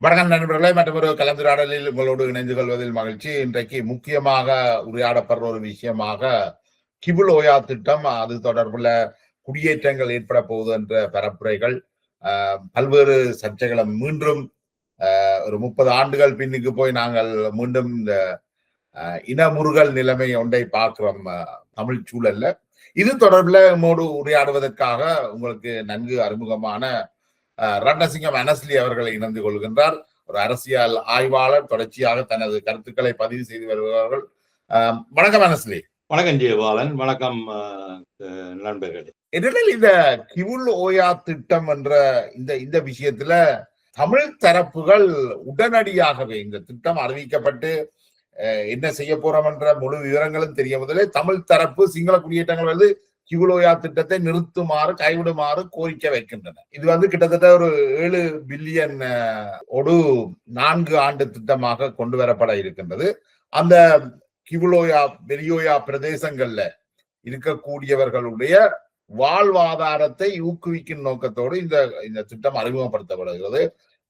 வணக்கம் நண்பர்களே, மற்றொரு கலந்துரையாடலில் உங்களோடு இணைந்து கொள்வதில் மகிழ்ச்சி. இன்றைக்கு முக்கியமாக உரையாடப்படுற ஒரு விஷயமாக கிபுல் ஓயா திட்டம், அது தொடர்புல குடியேற்றங்கள் ஏற்பட போகுது என்ற பரப்புரைகள், பல்வேறு சர்ச்சைகளை மீண்டும் ஒரு 30 ஆண்டுகள் பின்னுக்கு போய் நாங்கள் மீண்டும் இந்த இனமுறுகல் நிலைமை ஒன்றை பார்க்கிறோம் தமிழ் சூழல்ல. இது தொடர்பில் நம்மோடு உரையாடுவதற்காக உங்களுக்கு நன்கு அறிமுகமான ரட்னசிங்கம் அனஸ்லி அவர்களை இணைந்து கொள்கின்றார். ஒரு அரசியல் ஆய்வாளர், தொடர்ச்சியாக தனது கருத்துக்களை பதிவு செய்து வருபவர்கள். வணக்கம் அனஸ்லி. வணக்கம் ஜெயபாலன். வணக்கம் நண்பர்களே. இதில் இந்த கிபுல் ஓயா திட்டம் என்ற இந்த விஷயத்துல தமிழ் தரப்புகள் உடனடியாகவே இந்த திட்டம் அறிவிக்கப்பட்டு என்ன செய்ய போறோம் என்ற முழு விவரங்களும் தெரிய முதலே தமிழ் தரப்பு சிங்கள குடியேற்றங்கள் வந்து கிபுல் ஓயா திட்டத்தை நிறுத்துமாறு, கைவிடுமாறு கோரிக்கை வைக்கின்றன. இது கிட்டத்தட்ட ஒரு 7 பில்லியன் ஒரு 4 ஆண்டு திட்டமாக கொண்டு வரப்பட இருக்கின்றது. அந்த கிபுல் ஓயா, பெரியோயா பிரதேசங்கள்ல இருக்கக்கூடியவர்களுடைய வாழ்வாதாரத்தை ஊக்குவிக்கும் நோக்கத்தோடு இந்த திட்டம் அறிமுகப்படுத்தப்படுகிறது.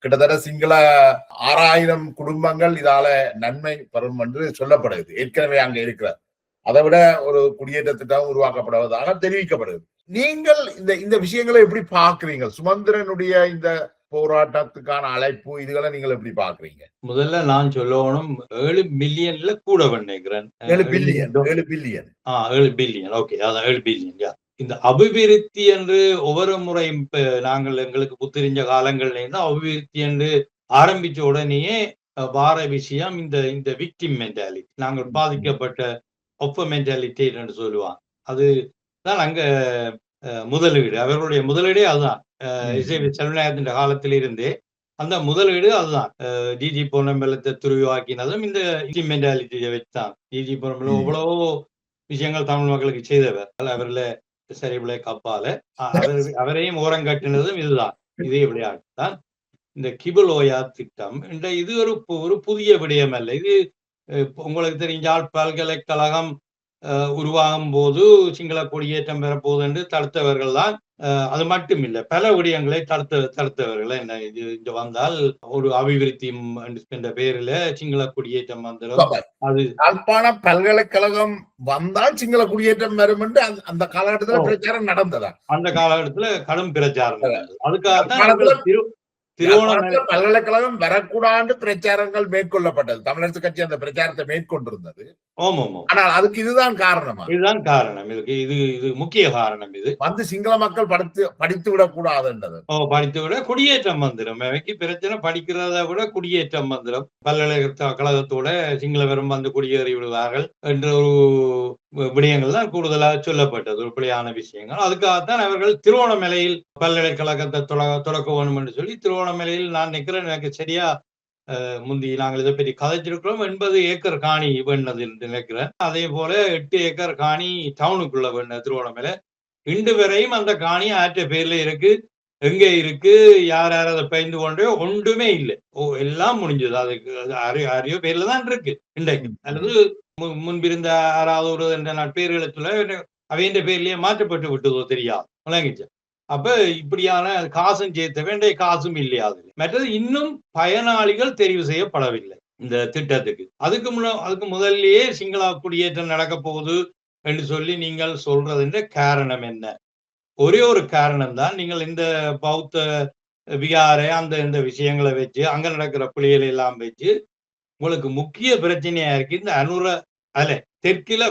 கிட்டத்தட்ட சிங்கள 6000 குடும்பங்கள் இதால நன்மை பெறும் என்று சொல்லப்படுகிறது. ஏற்கனவே அங்க இருக்கிறார். அதை விட ஒரு குடியேற்ற திட்டம் உருவாக்கப்படுவதாக தெரிவிக்கப்படுகிறது. நீங்கள் இந்த விஷயங்களை எப்படி பாக்குறீங்க? சுமந்திரனுடைய இந்த போராட்டத்துக்கான அழைப்பு, இதுகளை நீங்கள் எப்படி பாக்குறீங்க? முதல்ல நான் சொல்லணும், 7 மில்லியன்ல கூட நினைக்கிறேன். 7 பில்லியன். 7 பில்லியன். ஓகே, அதான் 7 பில்லியன். இந்த அபிவிருத்தி என்று ஒவ்வொரு முறையும் நாங்கள் எங்களுக்கு புத்தறிஞ்ச காலங்கள்ல இருந்து அபிவிருத்தி என்று ஆரம்பிச்ச உடனேயே வார விஷயம் இந்த விக்டிம் மென்டாலிட்டி, நாங்கள் பாதிக்கப்பட்ட ஒப்ப மென்டாலிட்டி என்று சொல்லுவாங்க. அதுதான் அங்க முதலீடு, அவர்களுடைய முதலீடே அதுதான். செல்வநாயகத்தின் காலத்தில் இருந்தே அந்த முதலீடு அதுதான். டிஜி பொன்னம்பலத்தை துருவாக்கினதும் இந்த மென்டாலிட்டியை வச்சுதான். டிஜி பொன்னம்பலம் எவ்வளவோ விஷயங்கள் தமிழ் மக்களுக்கு செய்தவர். அவர்ல சரிவிலை கப்பால அவரையும் ஓரம் கட்டினதும் இதுதான். இதே விளையாட்டு தான் இந்த கிபுல் ஓயா திட்டம். இது ஒரு புதிய விடயம் அல்ல. இது உங்களுக்கு தெரிஞ்சால் பல்கலைக்கழகம் உருவாகும் போது சிங்கள குடியேற்றம் பெறப்போகுது என்று தடுத்தவர்கள் தான். அது மட்டும் இல்லை, பல விடயங்களை தடுத்தவர்கள். என்ன இது இங்க வந்தால் ஒரு அபிவிருத்தி என்ற பெயரில சிங்கள குடியேற்றம் வந்துடும். அது யாழ்ப்பாணம் பல்கலைக்கழகம் வந்தால் சிங்கள குடியேற்றம் வரும் என்று அந்த காலகட்டத்தில் பிரச்சாரம் நடந்ததா? அந்த காலகட்டத்துல கடும் பிரச்சாரம் நடந்தது. அதுக்காகத்தான் பல்கலைக்கழகம் வரக்கூடாது பிரச்சாரங்கள் மேற்கொள்ளப்பட்டது. தமிழரசு கட்சி அந்த பிரச்சாரத்தை மேற்கொண்டிருந்தது. ஆனால் அதுக்கு இதுதான் காரணமா? இதுதான் காரணம். இது முக்கிய காரணம். இது சிங்கள மக்கள் படித்து விடக்கூடாதுன்றது. படித்து விட குடியேற்றம் வந்துடும். பிரச்சனை படிக்கிறத விட குடியேற்றம் வந்துடும். பல்கலைக்கழகத்தோட சிங்கள வெறும் வந்து குடியேறி விடுவார்கள் என்ற ஒரு விடயங்கள் தான் கூடுதலாக சொல்லப்பட்டது. ஒரு பிழையான விஷயங்கள். அதுக்காகத்தான் அவர்கள் திருவோணமலையில் பல்கலைக்கழகத்தை தொடக்க வேணும் என்று சொல்லி திருவோணமலையில், நான் நினைக்கிறேன், எனக்கு சரியா முந்தி நாங்கள் இதை பற்றி கதைச்சிருக்கிறோம், 80 ஏக்கர் காணி வேண்டது என்று நினைக்கிறேன். அதே போல 8 ஏக்கர் காணி டவுனுக்குள்ள வேண்ட திருவோணமலை. இன்று வரையும் அந்த காணி ஆற்ற பேர்ல இருக்கு. எங்க இருக்கு, யார் அதை பயந்து கொண்டோ ஒன்றுமே இல்லை. எல்லாம் முடிஞ்சது. அதுக்கு அரியோ பேர்ல தான் இருக்கு இன்றைக்கு. அல்லது முன்பிருந்த யாராவது என்ற பேர்களை சொல்ல அவையின் பேர்லயே மாற்றப்பட்டு விட்டதோ தெரியாது. விளங்கிச்சு. அப்ப இப்படியான காசும் சேர்த்த வேண்டிய காசும் இல்லையாது. மற்றது இன்னும் பயனாளிகள் தெரிவு செய்யப்படவில்லை இந்த திட்டத்துக்கு. அதுக்கு முதல்லயே சிங்கள குடியேற்றம் நடக்க போகுது என்று சொல்லி நீங்கள் சொல்றதுன்ற காரணம் என்ன? ஒரே ஒரு காரணம் தான். நீங்கள் இந்த பௌத்த விகார இந்த விஷயங்களை வச்சு, அங்க நடக்கிற பிள்ளைகளை எல்லாம் வச்சு உங்களுக்கு முக்கிய பிரச்சனையா இருக்கு இந்த அனுர அலை. தெற்கில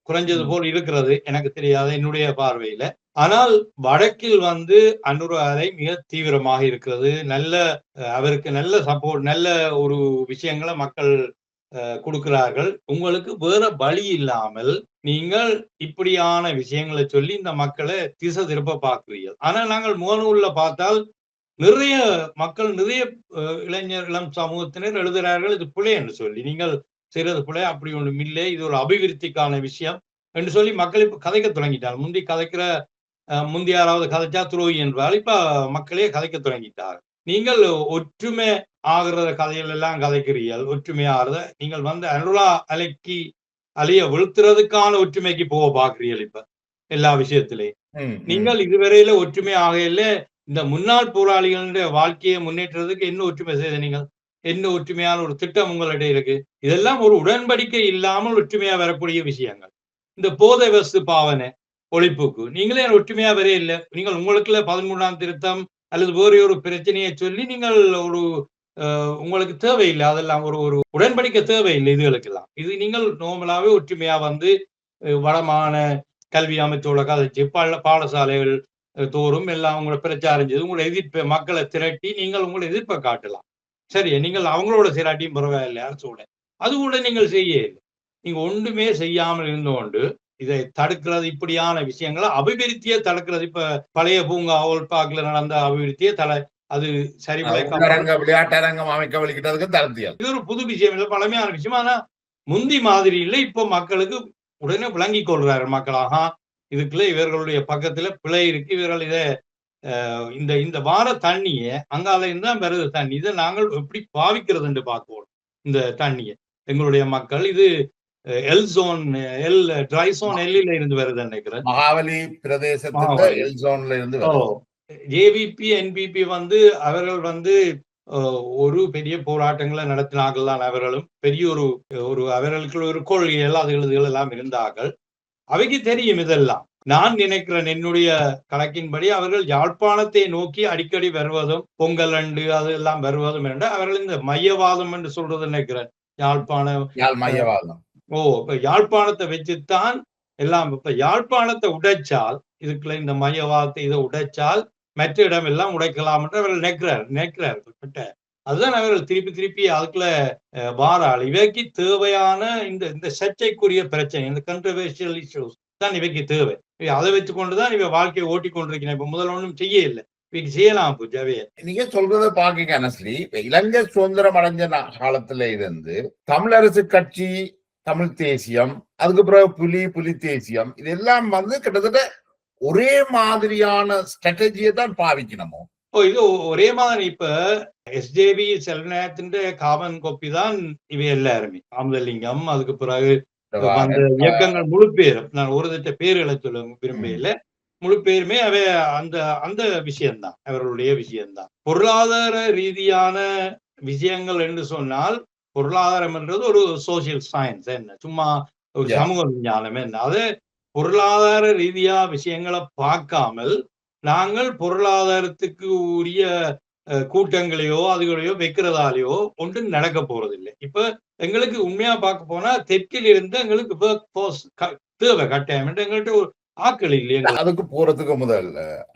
குறைஞ்சது போல் இருக்கிறது, எனக்கு தெரியாத என்னுடைய பார்வையில. ஆனால் வடக்கில் அனுர அலை மிக தீவிரமாக இருக்கிறது. அவருக்கு நல்ல சப்போர்ட், நல்ல ஒரு விஷயங்களை மக்கள் கொடுக்கிறார்கள். உங்களுக்கு வேற வழி இல்லாமல் நீங்கள் இப்படியான விஷயங்களை சொல்லி இந்த மக்களை திசை திருப்ப பார்க்கிறீர்கள். ஆனா நாங்கள் முகநூல்ல பார்த்தால் நிறைய மக்கள், நிறைய இளம் சமூகத்தினர் எழுதுகிறார்கள், இது பிழை என்று சொல்லி. நீங்கள் செய்யறது பிழை, அப்படி ஒன்றும் இல்லை, இது ஒரு அபிவிருத்திக்கான விஷயம் என்று சொல்லி மக்கள் இப்ப கதைக்க தொடங்கிட்டார். முந்தி யாராவது கதைச்சா துரோகி என்றால் இப்ப மக்களே கதைக்க தொடங்கிட்டார். நீங்கள் ஒற்றுமை ஆகிற கதைகள் எல்லாம் கதைக்கிறீர்கள். ஒற்றுமை ஆகிறத நீங்கள் அனுரா அலைய விழுத்துறதுக்கான ஒற்றுமைக்கு போக பாக்குறீர்கள். இப்ப எல்லா விஷயத்திலையும் நீங்கள் இதுவரையில ஒற்றுமை ஆகையில இந்த முன்னாள் போராளிகளுடைய வாழ்க்கையை முன்னேற்றத்துக்கு என்ன ஒற்றுமை செய்த நீங்கள்? என்ன ஒற்றுமையான ஒரு திட்டம் உங்களிடையே இருக்கு? இதெல்லாம் ஒரு உடன்படிக்கை இல்லாமல் ஒற்றுமையா வரக்கூடிய விஷயங்கள். இந்த போதை வஸ்து பாவனை ஒழிப்புக்கு நீங்களே ஒற்றுமையா வரே இல்லை. நீங்கள் உங்களுக்குள்ள 13ஆம் திருத்தம் அல்லது வேறு ஒரு பிரச்சனையை சொல்லி நீங்கள் ஒரு உங்களுக்கு தேவையில்லை. அதெல்லாம் ஒரு ஒரு உடன்படிக்கை தேவையில்லை இதுகளுக்கெல்லாம். இது நீங்கள் நார்மலாவே ஒற்றுமையா வந்து வளமான கல்வி அமைச்சோட கதைச்சு பாடசாலைகள் தோறும் எல்லாம் உங்களை பிரச்சாரம் செய்து உங்களை எதிர்ப்பை மக்களை திரட்டி நீங்கள் உங்களை எதிர்ப்பை காட்டலாம். சரி, நீங்கள் அவங்களோட சிராட்டியும் பரவாயில்லை அரசோட. அது கூட நீங்கள் செய்ய இல்லை. நீங்க ஒன்றுமே செய்யாமல் இருந்து கொண்டு இதை தடுக்கிறது, இப்படியான விஷயங்களை அபிவிருத்தியை தடுக்கிறது. இப்ப பழைய பூங்கா ஓல்பாக்ல நடந்த அபிவிருத்தியை அது சரி விளையாட்டரங்கம் அமைக்க வலிக்கிட்டதுக்கு தடுத்தியல். இது ஒரு புது விஷயம் இல்லை, பழமையான விஷயம். ஆனா முந்தி மாதிரி இல்லை. இப்போ மக்களுக்கு உடனே விளங்கி கொள்றாரு மக்களாக. இதுக்குள்ள இவர்களுடைய பக்கத்துல பிழை இருக்கு. இவர்கள் இதை இந்த வார தண்ணியை அங்கால இருந்தான் வருது தண்ணி. இதை நாங்கள் எப்படி பாவிக்கிறது என்று பார்க்கணும். இந்த தண்ணியை எங்களுடைய மக்கள் இது ட்ரை ஜோன் எல்லில இருந்து வருது நினைக்கிறேன். மகாவலி பிரதேசத்துல எல் ஜோன்ல இருந்து ஜேவிபி என்பிபி வந்து அவர்கள் வந்து ஒரு பெரிய போராட்டங்களை நடத்தினார்கள் தான். அவர்களும் பெரிய ஒரு அவர்களுக்கு ஒரு கொள்கைகள் அதுகள் எல்லாம் இருந்தார்கள். அவைக்கு தெரியும் இதெல்லாம். நான் நினைக்கிறேன் என்னுடைய கணக்கின்படி அவர்கள் யாழ்ப்பாணத்தை நோக்கி அடிக்கடி வருவதும் பொங்கல் அண்டு அது எல்லாம் வருவதும் என்று அவர்கள் இந்த மையவாதம் என்று சொல்றது நினைக்கிறேன். மையவாதம். இப்ப யாழ்ப்பாணத்தை வச்சுத்தான் எல்லாம். இப்ப யாழ்ப்பாணத்தை உடைச்சால் இதுக்குள்ள இந்த மையவாதத்தை இதை உடைச்சால் மற்ற இடம் எல்லாம் உடைக்கலாம் என்று அவர்கள் நினைக்கிறார்கள். அதுதான் அவர்கள் திருப்பி அதுக்குள்ள வாராள். இவைக்கு தேவையான இந்த சர்ச்சைக்குரிய பிரச்சனை, இந்த கண்ட்ரோவர்ஷியல் இஷ்யூஸ் தான் இவைக்கு தேவை. அதை வச்சுக்கொண்டுதான் இவ வாழ்க்கையை ஓட்டி கொண்டிருக்கிறேன். இப்ப முதல்ல ஒன்றும் செய்ய இல்லை, இவைக்கு செய்யலாம். நீங்க சொல்றதை பாக்க அனஸ்லி, இலங்கை சுதந்திரம் அடைஞ்ச காலத்துல இருந்து தமிழரசு கட்சி, தமிழ் தேசியம், அதுக்கு பிறகு புலி தேசியம், இதெல்லாம் வந்து கிட்டத்தட்ட ஒரே மாதிரியான ஸ்ட்ராட்டஜியை தான் பாவிக்கணுமோ? இது ஒரே மாதிரி. இப்ப எஸ்ஜேபி செல்வநாயகத்தின் காமன் கோப்பி தான் இவை எல்லாருமே. ராமலிங்கம், அதுக்கு பிறகு அந்த இயக்கங்கள் முழு பேரும், நான் ஒரு திட்ட பேர்களை சொல்ல விரும்பல, முழு பேருமே அவை அந்த விஷயம்தான், அவர்களுடைய விஷயம்தான். பொருளாதார ரீதியான விஷயங்கள் என்று சொன்னால், பொருளாதாரம் என்றது ஒரு சோசியல் சயின்ஸ், என்ன சும்மா ஒரு சமூக விஞ்ஞானம் என்ன, அது பொருளாதார ரீதியா விஷயங்களை பார்க்காமல் நாங்கள் பொருளாதாரத்துக்கு உரிய கூட்டங்களையோ அதுகளையோ வைக்கிறதாலேயோ ஒன்றும் நடக்க போறதில்லை. இப்ப எங்களுக்கு உண்மையா பார்க்க போனா தெற்கில் இருந்து எங்களுக்கு தேவை கட்டாயம் எங்கள்கிட்ட ஒரு ஆக்கள் இல்லையா அதுக்கு போறதுக்கு முதல்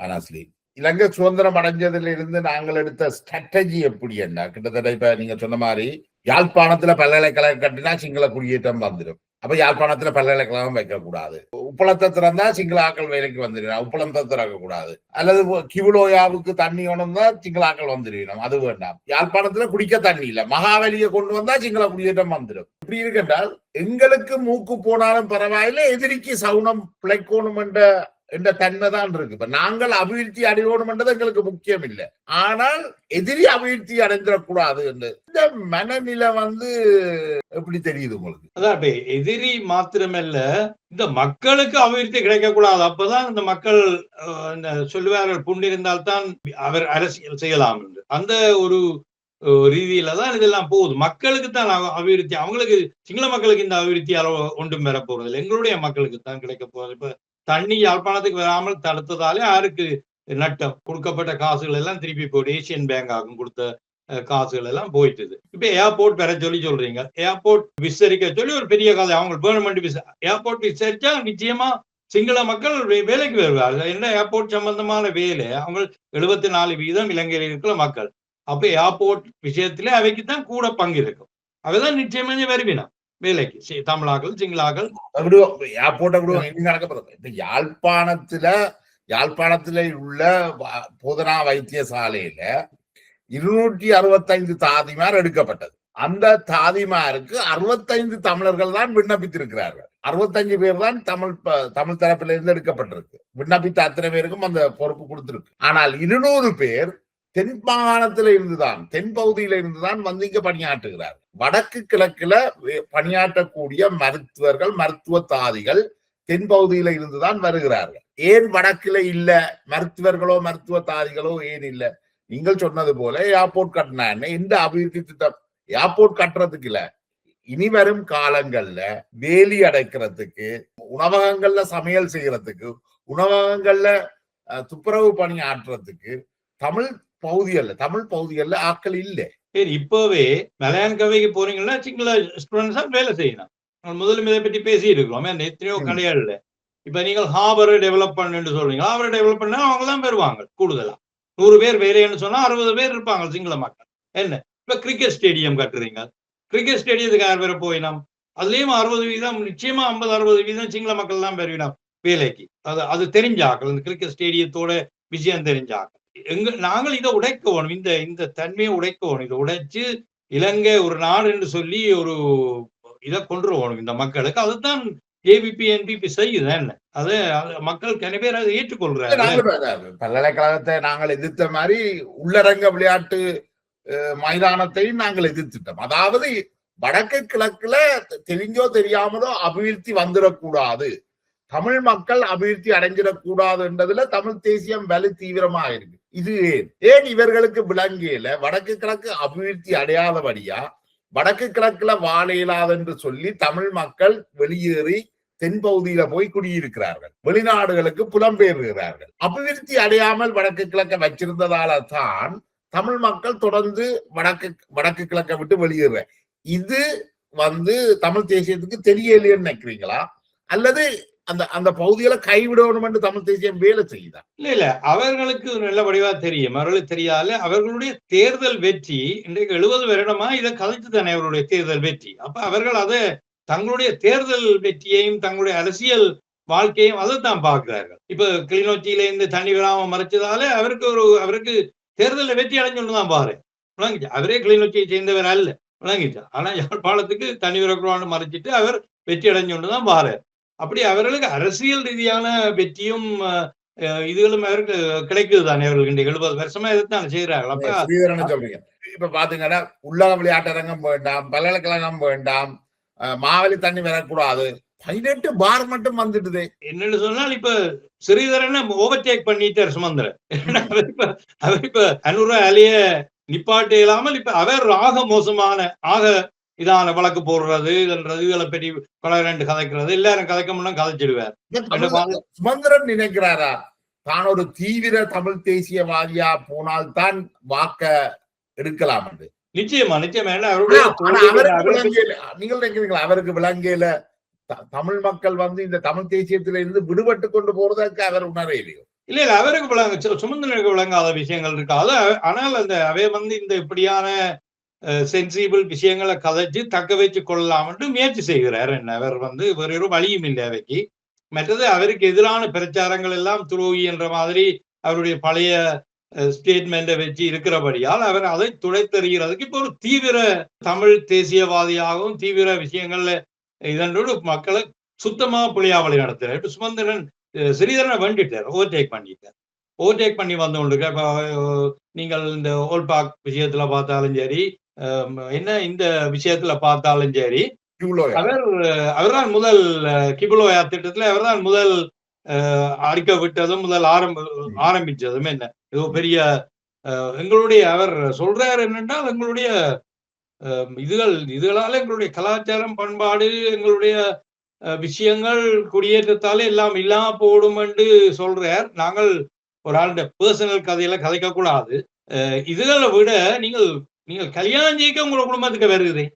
அனாஸ்லி, இலங்கை சுதந்திரம் அடைஞ்சதுல இருந்து நாங்கள் எடுத்த ஸ்ட்ராட்டஜி எப்படி என்ன? கிட்டத்தட்ட இப்ப நீங்க சொன்ன மாதிரி யாழ்ப்பாணத்துல பல்கலைக்கழகம் கட்டினா சிங்கள குடியேற்றம் வந்துடும். அப்ப யாழ்ப்பாணத்துல பல்கலைக்கழகம் வைக்கக்கூடாது. உப்பளத்தை திறந்தா சிங்கள ஆக்கள் வேலைக்கு வந்துடும், உப்பளத்தை திறக்க கூடாது. அல்லது கிவுலோயாவுக்கு தண்ணி கொண்டு சிங்கள ஆக்கள் வந்துடும், அது வேண்டாம். யாழ்ப்பாணத்துல குடிக்க தண்ணி இல்ல, மகாவலியை கொண்டு வந்தா சிங்கள குடியேற்றம் வந்துடும். இப்படி இருக்கின்றால் எங்களுக்கு மூக்கு போனாலும் பரவாயில்லை, எதிரிக்கு சவுனம் பிழைக்கணும் என்ற தன்மை தான் இருக்கு. இப்ப நாங்கள் அபிவிருத்தி அடையணும் என்றது எங்களுக்கு முக்கியம் இல்லை, ஆனால் எதிரி அபிவிருத்தி அடைந்துடக்கூடாது என்று இந்த மனநிலை வந்து எப்படி தெரியுது உங்களுக்கு? அதான் எதிரி மாத்திரமல்ல, இந்த மக்களுக்கு அபிவிருத்தி கிடைக்கக்கூடாது. அப்பதான் இந்த மக்கள் சொல்லுவார்கள், புண்டிருந்தால்தான் அவர் அரசியல் செய்யலாம் என்று. அந்த ஒரு ரீதியில தான் இதெல்லாம் போகுது. மக்களுக்கு தான் அபிவிருத்தி, அவங்களுக்கு சிங்கள மக்களுக்கு இந்த அபிவிருத்தியால ஒன்றும் பெற போறது இல்லை, எங்களுடைய மக்களுக்கு தான் கிடைக்க போறது. இப்ப தண்ணி யாழ்ப்பாணத்துக்கு வராமல் தடுத்ததாலே யாருக்கு நட்டம்? கொடுக்கப்பட்ட காசுகள் எல்லாம் திருப்பி போயிட்டு ஏசியன் பேங்க் ஆகும் கொடுத்த காசுகள் எல்லாம் போயிட்டுது. இப்ப ஏர்போர்ட் பெற சொல்றீங்க, ஏர்போர்ட் விசாரிக்க சொல்லி ஒரு பெரிய காசு அவங்க கவர்மெண்ட் ஏர்போர்ட் விசாரிச்சா நிச்சயமா சிங்கள மக்கள் வேலைக்கு வருவார்கள். என்ன ஏர்போர்ட் சம்பந்தமான வேலை அவங்க 74% இலங்கையில் இருக்கிற மக்கள். அப்ப ஏர்போர்ட் விஷயத்திலே அவைக்குத்தான் கூட பங்கு இருக்கும். அவைதான் நிச்சயமா வருவினா வேலைக்கு, தமிழாக்கள் சிங்களாக்கள். யாழ்ப்பாணத்துல உள்ள போதனா வைத்தியசாலையில 265 தாதிமார் எடுக்கப்பட்டது. அந்த தாதிமாருக்கு 65 தமிழர்கள் தான் விண்ணப்பித்திருக்கிறார்கள். 65 பேர் தான் தமிழ் தரப்பில இருந்து எடுக்கப்பட்டிருக்கு. விண்ணப்பித்த அத்தனை பேருக்கும் அந்த பொறுப்பு கொடுத்திருக்கு. ஆனால் 200 பேர் தென் மாகாணத்தில இருந்துதான், தென் பகுதியில இருந்துதான் வந்து இங்க பணியாற்றுகிறார். வடக்கு கிழக்குல பணியாற்றக்கூடிய மருத்துவர்கள், மருத்துவ தாதிகள் தென் பகுதியில இருந்துதான் வருகிறார்கள். ஏன் வடக்குல இல்ல? மருத்துவர்களோ மருத்துவ தாதிகளோ ஏன் இல்ல? நீங்கள் சொன்னது போல ஏர்போர்ட் கட்டினா என்ன? இந்த அபிவிருத்தி திட்டம் ஏர்போர்ட் கட்டுறதுக்கு இல்ல, இனி வரும் காலங்கள்ல வேலி அடைக்கிறதுக்கு, உணவகங்கள்ல சமையல் செய்யறதுக்கு, உணவகங்கள்ல துப்புரவு பணி ஆற்றுறதுக்கு தமிழ் பகுதிகள்ல ஆட்கள் இல்லை. இப்பவே மலையான் கவைக்கு போறீங்கன்னா சிங்கள ஸ்டூடெண்ட்ஸா வேலை செய்யணும். முதலும் இதை பற்றி பேசி இருக்கிறோம். எத்தனையோ கடைகள்ல இப்ப நீங்கள் ஹார்பரை டெவலப் பண்ணுன்னு சொல்றீங்க. ஹார்பரை டெவலப் பண்ணா அவங்க தான் பெறுவாங்க கூடுதலா. 100 பேர் வேலைன்னு சொன்னா 60 பேர் இருப்பாங்க சிங்கள மக்கள். என்ன இப்ப கிரிக்கெட் ஸ்டேடியம் கட்டுறீங்க. கிரிக்கெட் ஸ்டேடியத்துக்கு 6 பேரை போயினோம். அதுலயும் 60% நிச்சயமா 50-60% சிங்கள மக்கள் தான் பெறுவினோம் வேலைக்கு. அது தெரிஞ்சாக்கள். இந்த கிரிக்கெட் ஸ்டேடியத்தோட விஷயம் தெரிஞ்சாக்கள். நாங்கள் இதை உடைக்கணும். இந்த தன்மையை உடைக்கணும். இதை உடைச்சு இலங்கை ஒரு நாடு என்று சொல்லி ஒரு இதை கொண்டு வரணும் இந்த மக்களுக்கு. அதுதான் ஏபிபி என்பிபி செய்யுது. என்ன அது மக்கள் கன பேர் அதை ஏற்றுக்கொள்றாங்க. பல்கலைக்கழகத்தை நாங்கள் எதிர்த்த மாதிரி உள்ளரங்க விளையாட்டு மைதானத்தையும் நாங்கள் எதிர்த்துட்டோம். அதாவது வடக்கு கிழக்குல தெரிஞ்சோ தெரியாமலோ அபிவிருத்தி வந்துடக்கூடாது, தமிழ் மக்கள் அபிவிருத்தி அடைஞ்சிடக்கூடாது என்றதுல தமிழ் தேசியம் வலு தீவிரமா இருக்கு. இது ஏன் இவர்களுக்கு விளங்கியல வடக்கு கிழக்கு அபிவிருத்தி அடையாதபடியா வடக்கு கிழக்குல வாழ இயலாது என்று சொல்லி தமிழ் மக்கள் வெளியேறி தென்பகுதியில போய் குடியிருக்கிறார்கள், வெளிநாடுகளுக்கு புலம்பெயர்கிறார்கள். அபிவிருத்தி அடையாமல் வடக்கு கிழக்க வச்சிருந்ததால தான் தமிழ் மக்கள் தொடர்ந்து வடக்கு கிழக்க விட்டு வெளியேற. இது தமிழ் தேசியத்துக்கு தெரியலைன்னு நினைக்கிறீங்களா? அல்லது அந்த பகுதிகளை கைவிடணும் என்று தமிழ் தேசியம் வேலை செய்யுதா? இல்ல அவர்களுக்கு நல்ல வடிவா தெரியும். அவர்களுக்கு தெரியாத அவர்களுடைய தேர்தல் வெற்றி இன்றைக்கு 70 வருடமா இதை கதைச்சு தானே அவருடைய தேர்தல் வெற்றி. அப்ப அவர்கள் அதை தங்களுடைய தேர்தல் வெற்றியையும் தங்களுடைய அரசியல் வாழ்க்கையும் அதை தான் பார்க்கிறார்கள். இப்ப கிளிநொச்சியில இருந்து தண்ணி விழாம மறைச்சதால அவருக்கு தேர்தலில் வெற்றி அடைஞ்சொன்னு தான் பாரு விளங்கிச்சு. அவரே கிளிநொச்சியை சேர்ந்தவர் அல்ல விளங்கிச்சா. ஆனா யாழ்ப்பாணத்துக்கு தண்ணி விழக்கூடான்னு மறைச்சிட்டு அவர் வெற்றி அடைஞ்சொன்னு தான் பாரு. அப்படி அவர்களுக்கு அரசியல் ரீதியான வெற்றியும் இதுகளும் அவருக்கு கிடைக்குது தானே. அவர்களுக்கு 70 வருஷமா இதைத்தான் செய்யறாங்க. இப்ப பாத்தீங்கன்னா உள்ளக விளையாட்டரங்கம் வேண்டாம், பல்கலைக்கழகம் வேண்டாம், மாவலி தண்ணி வரக்கூடாது, 18 பார் மட்டும் வந்துட்டுது. என்னன்னு சொன்னால் இப்ப ஸ்ரீதரனை ஓவர்டேக் பண்ணிட்டார் சுமந்திரன். அவர் இப்ப 500 அலைய நிப்பாட்டு இல்லாமல் இப்ப அவர் மோசமான இதான வழக்கு போடுறது இதுகளை பற்றி பல ரெண்டு கதைக்கிறது எல்லாரும் கதைக்க முன்னா கதைச்சிடுவார். சுமந்திரன் நினைக்கிறாரா தான் ஒரு தீவிர தமிழ் தேசியவாதியா போனால்தான் வாக்க எடுக்கலாம் என்று? நிச்சயமா நீங்கள் நினைக்கிறீங்களா அவருக்கு விளங்கியல தமிழ் மக்கள் இந்த தமிழ் தேசியத்தில இருந்து விடுபட்டு கொண்டு போறதுக்கு அவர் உணரவே இல்லையோ? இல்ல அவருக்கு சுமந்திரனுக்கு விளங்காத விஷயங்கள் இருக்காது. ஆனால் அவை இந்த இப்படியான சென்சிபிள் விஷயங்களை கதைச்சு தக்க வச்சு கொள்ளலாம் என்று முயற்சி செய்கிறார். என்ன அவர் வேறொரு வழியும் இல்லை அவைக்கு. மற்றது அவருக்கு எதிரான பிரச்சாரங்கள் எல்லாம் துரோகி என்ற மாதிரி அவருடைய பழைய ஸ்டேட்மெண்ட்டை வச்சு இருக்கிறபடியால் அவர் அதை துடைத்தெறிகிறதுக்கு இப்போ ஒரு தீவிர தமிழ் தேசியவாதியாகவும் தீவிர விஷயங்கள்ல இதனோடு மக்களை சுத்தமாக புளியாவளி நடத்துறார். இப்ப சுமந்திரன் ஸ்ரீதரனை வேண்டிட்டார், ஓவர்டேக் பண்ணி வந்து கொண்டு நீங்கள் இந்த ஓல்பாக் விஷயத்துல பார்த்தாலும் சரி, என்ன இந்த விஷயத்துல பார்த்தாலும் சரி, அவர்தான் முதல் கிபுலோயா திட்டத்துல அவர்தான் முதல் அறிக்கை விட்டதும் முதல் ஆரம்பிச்சதும். என்ன ஏதோ பெரிய எங்களுடைய அவர் சொல்றாரு என்னென்றால் எங்களுடைய இதுகளால எங்களுடைய கலாச்சாரம் பண்பாடு எங்களுடைய விஷயங்கள் குடியேற்றத்தாலே எல்லாம் இல்லாம போடும் என்று சொல்றார். நாங்கள் ஒரு ஆளுடைய பர்சனல் கதையில கதைக்க கூடாது. இதுகளை விட நீங்கள் கல்யாணம் செய்ய உங்களோட குடும்பத்துக்கு வருகிறேன்.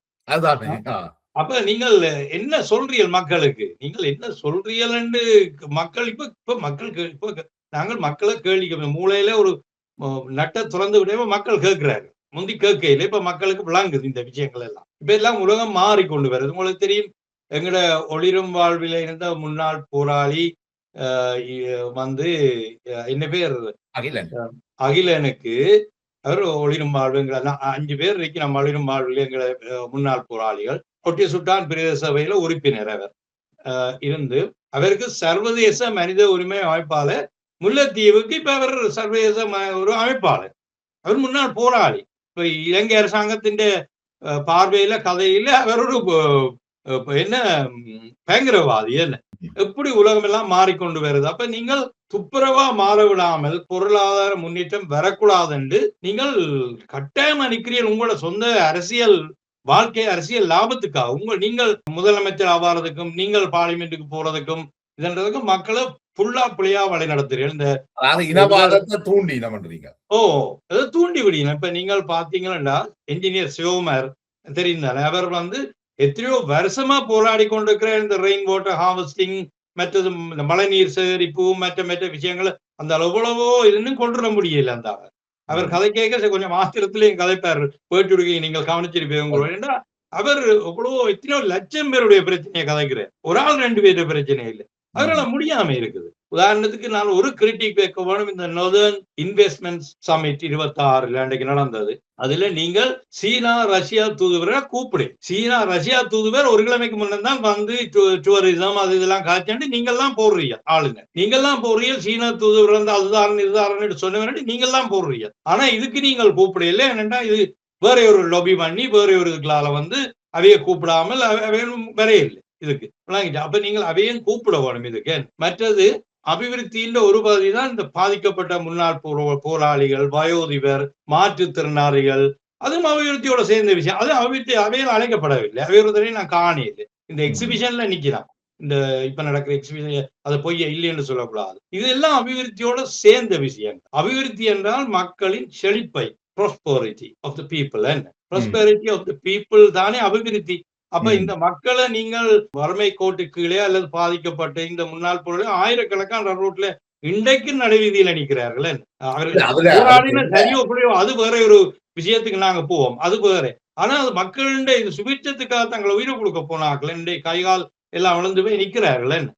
அப்ப நீங்கள் என்ன சொல்றீர்கள் மக்களுக்கு? நீங்கள் என்ன சொல்றீர்கள் என்று மக்கள் இப்ப நாங்கள் மக்களை கேள்வி மூளையில ஒரு நட்டை திறந்து விட மக்கள் கேட்கிறாரு. முந்தி கேட்கையில இப்ப மக்களுக்கு விளங்குது இந்த விஷயங்கள் எல்லாம். இப்ப எல்லாம் உலகம் மாறிக்கொண்டு வருது. உங்களுக்கு தெரியும், எங்கட ஒளிரும் வாழ்வில இருந்த முன்னாள் போராளி என்ன பேர் அகிலனுக்கு அவர் ஒளிரும் வாழ்வுங்கிற 5 பேர் இருக்கு. நம்ம ஒளிரும் வாழ்வில் எங்களை முன்னாள் போராளிகள் ஒட்டி சுட்டான் பிரதேச சபையில உறுப்பினர் அவர் இருந்து அவருக்கு சர்வதேச மனித உரிமை அமைப்பாளர். முல்லைத்தீவுக்கு இப்ப அவர் சர்வதேச ஒரு அமைப்பாளர். அவர் முன்னாள் போராளி. இப்ப இலங்கை அரசாங்கத்தின் பார்வையில கதையில அவர் ஒரு என்ன பயங்கரவாதி. என்ன எப்படி உலகம் எல்லாம் மாறிக்கொண்டு வருது. அப்ப நீங்கள் துப்புரவா மாற விடாமல் பொருளாதார முன்னேற்றம் வரக்கூடாது என்று நீங்கள் கட்டாயம் நினைக்கிறீர்கள். உங்களோட சொந்த அரசியல் வாழ்க்கை, அரசியல் லாபத்துக்காக நீங்கள் முதலமைச்சர் ஆவாரதுக்கும், நீங்கள் பார்லிமெண்ட்டுக்கு போறதுக்கும் இதன்றதுக்கும் மக்களை புல்லா புள்ளியா வழி நடத்துறீர்கள். இந்த இனவாதத்தை தூண்டி என்ன பண்றீங்க? அதை தூண்டி விடுங்க. இப்ப நீங்கள் பாத்தீங்கன்னா என்ஜினியர் சிவகுமார் தெரியும் தானே, அவர் எத்தனையோ வருஷமா போராடி கொண்டிருக்கிற இந்த ரெயின் வாட்டர் ஹார்வெஸ்டிங், மற்றது மழைநீர் சேகரிப்பு, மற்ற விஷயங்களை அந்த எவ்வளவோ இன்னும் கொண்டு வர முடியல. அந்த அவர் கதை கேட்க கொஞ்சம் ஆத்திரத்திலையும் கதைப்பார். போயிட்டு நீங்கள் கவனிச்சிருப்பீங்க. அவர் எவ்வளவோ எத்தனையோ லட்சம் பேருடைய பிரச்சனையை கதைக்கிறார். ஒரு ஆள் 2 பேருடைய பிரச்சனை இல்லை. அதனால முடியாம இருக்குது. உதாரணத்துக்கு நான் ஒரு கிரிட்டிக் வைக்க வேணும். இந்த நார்தர்ன் இன்வெஸ்ட்மெண்ட் சமிட் 26 அன்றைக்கு நடந்தது. அதுல நீங்கள் சீனா ரஷ்யா தூதுவரை கூப்பிடு. சீனா ரஷ்யா தூதுவர் ஒரு கிழமைக்கு முன்னதான் டூரிசம் அது இதெல்லாம் காய்ச்சாண்டு நீங்க எல்லாம் போடுறீங்க. ஆளுங்க நீங்க எல்லாம் போடுறீங்க. சீனா தூதுவர் அதுதான் இதுதான் சொன்ன நீங்க எல்லாம் போடுறீங்க. ஆனா இதுக்கு நீங்கள் கூப்பிடல. என்னன்னா இது வேற ஒரு லொபி பண்ணி வேற ஒரு இதுக்களால அவைய கூப்பிடாமல் வரைய இல்லை இதுக்கு. அப்ப நீங்கள் அவையும் கூப்பிட வேணும் இதுக்கு. மற்றது அபிவிருத்தியின் ஒரு பகுதி தான் இந்த பாதிக்கப்பட்ட முன்னாள் போராளிகள், வயோதிபர், மாற்றுத்திறனாளிகள், அதுவும் அபிவிருத்தியோட சேர்ந்த விஷயம். அது அவையில் அழைக்கப்படவில்லை. அபிவிருத்தியை நான் காணல. இந்த எக்ஸிபிஷன்ல நிக்கிறான். இந்த இப்ப நடக்கிற எக்ஸிபிஷன் அதை பொய்ய இல்லைன்னு சொல்லக்கூடாது. இதெல்லாம் அபிவிருத்தியோட சேர்ந்த விஷயம். அபிவிருத்தி என்றால் மக்களின் செழிப்பை, prosperity of the people and prosperity of the people தானே அபிவிருத்தி. அப்ப இந்த மக்களை நீங்கள் வறுமை கோட்டு கீழே அல்லது பாதிக்கப்பட்ட இந்த முன்னாள் பொருள் ஆயிரக்கணக்கான ரோட்ல இன்றைக்கு நடுவீதியில நிற்கிறார்கள். அவர்கள் சரியோ புரியோ அது வேற ஒரு விஷயத்துக்கு நாங்க போவோம், அது வேற. ஆனா அது மக்களுடைய இது சுபிட்சத்துக்காக தங்களை உயிரை கொடுக்க போனார்கள். இன்றைய கைகால் எல்லாம் வளர்ந்து போய் நிற்கிறார்கள்.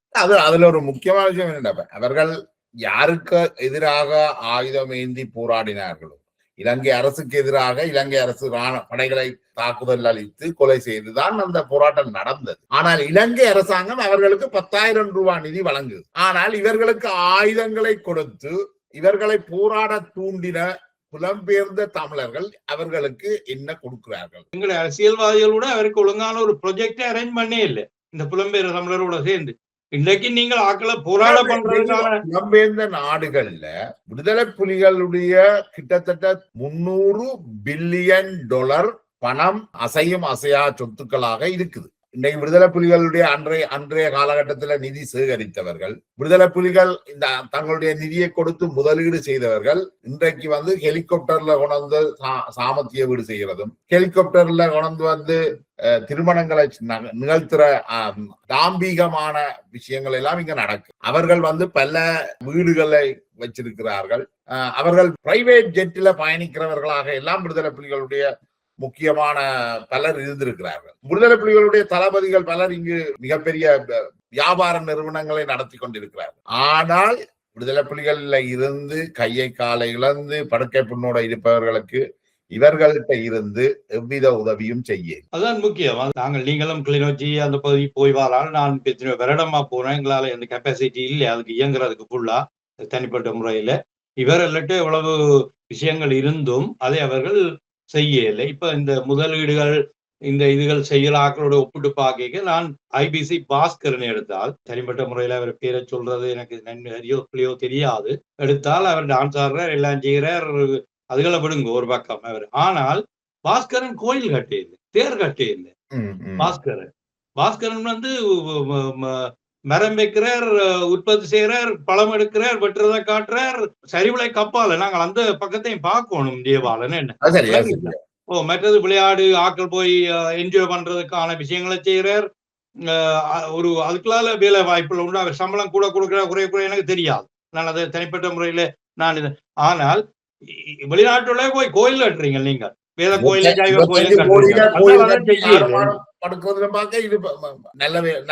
அதுல ஒரு முக்கியமான விஷயம் என்ன, அவர்கள் யாருக்கு எதிராக ஆயுதம் ஏந்தி போராடினார்களோ, இலங்கை அரசுக்கு எதிராக இலங்கை அரசு படைகளை தாக்குதல் அளித்து கொலை செய்துதான் அந்த போராட்டம் நடந்தது. ஆனால் இலங்கை அரசாங்கம் அவர்களுக்கு 10,000 ரூபாய் நிதி வழங்குது. ஆனால் இவர்களுக்கு ஆயுதங்களை கொடுத்து இவர்களை போராட தூண்டின புலம்பெயர்ந்த தமிழர்கள் அவர்களுக்கு என்ன கொடுக்கிறார்கள்? எங்களை அரசியல்வாதிகளோட அவருக்கு ஒழுங்கான ஒரு ப்ரொஜெக்டை அரேஞ்ச் பண்ணே இல்லை. இந்த புலம்பெயர் தமிழரோட சேர்ந்து இன்றைக்கு நீங்கள் ஆக்களை போராட பண்றதுக்கான புலம்பெயர்ந்த நாடுகள்ல விடுதலை புலிகளுடைய கிட்டத்தட்ட 300 பில்லியன் டாலர் பணம் அசையும் அசையா சொத்துக்களாக இருக்குது. இன்றைக்கு விடுதலை புலிகளுடைய அன்றைய காலகட்டத்துல நிதி சேகரித்தவர்கள், விடுதலை புலிகள் இந்த தங்களுடைய நிதியை கொடுத்து முதலீடு செய்தவர்கள் இன்றைக்கு ஹெலிகாப்டர்ல கொண்டு சாமத்திய வீடு செய்கிறதும், ஹெலிகாப்டர்ல கொண்டு திருமணங்களை நிகழ்த்துற தாம்பீகமான விஷயங்கள் எல்லாம் இங்க நடக்கும். அவர்கள் பல வீடுகளை வச்சிருக்கிறார்கள். அவர்கள் பிரைவேட் ஜெட்டில பயணிக்கிறவர்களாக எல்லாம் விடுதலை புலிகளுடைய முக்கியமான பலர் இருந்திருக்கிறார்கள். விடுதலை புலிகளுடைய தளபதிகள் பலர் இங்கு மிகப்பெரிய வியாபார நிறுவனங்களை நடத்தி கொண்டிருக்கிறார்கள். ஆனால் விடுதலை புலிகள்ல இருந்து கையை காலை இழந்து படுக்கை புண்ணோட இருப்பவர்களுக்கு இவர்கள்ட்ட இருந்து எவ்வித உதவியும் செய்ய. அதான் முக்கியம். நீங்களும் கிளிநொச்சி அந்த பகுதி போய் வாரால் நான் வருடமா போறேன். எங்களால எந்த கெப்பாசிட்டி இல்லை அதுக்கு இயங்குறதுக்கு ஃபுல்லா தனிப்பட்ட முறையில. இவர்கள்ட்ட எவ்வளவு விஷயங்கள் இருந்தும் அதை அவர்கள் செய்யலை. இப்ப இந்த முதலீடுகள் இந்த இதுகள் செய்யலாக்களோட ஒப்பிட்டு பார்க்க நான் ஐபிசி பாஸ்கரன் எடுத்தால், தனிப்பட்ட முறையில அவர் பேரை சொல்றது எனக்கு நன்றியோ தெரியாது, எடுத்தால் அவர் டான்ஸ் ஆடுறார், எல்லாம் செய்கிறார், அதுகளை விடுங்க ஒரு பக்கம் அவர். ஆனால் பாஸ்கரன் கோயில் கட்டே இல்லை, தேர் கட்டே இல்லை. பாஸ்கரன் மரம் வைக்கிறார், உற்பத்தி செய்யறார், பழம் எடுக்கிறார், வெட்டுறதை காட்டுறார், சரிவிலை கப்பால நாங்கள் அந்த பக்கத்தையும் பார்க்கணும். தேவாலன் என்ன மற்றது விளையாடு ஆக்கள் போய் என்ஜாய் பண்றதுக்கான விஷயங்களை செய்யறார். ஒரு அதுக்குள்ளால வேலை வாய்ப்புகள் உண்டு. அவர் சம்பளம் கூட கொடுக்குற குறைய எனக்கு தெரியாது. நான் அதை தனிப்பட்ட முறையில நான் இது. ஆனால் வெளிநாட்டுல போய் கோயில் கட்டுறீங்க நீங்க, வேத கோயில ஜைவ கோயில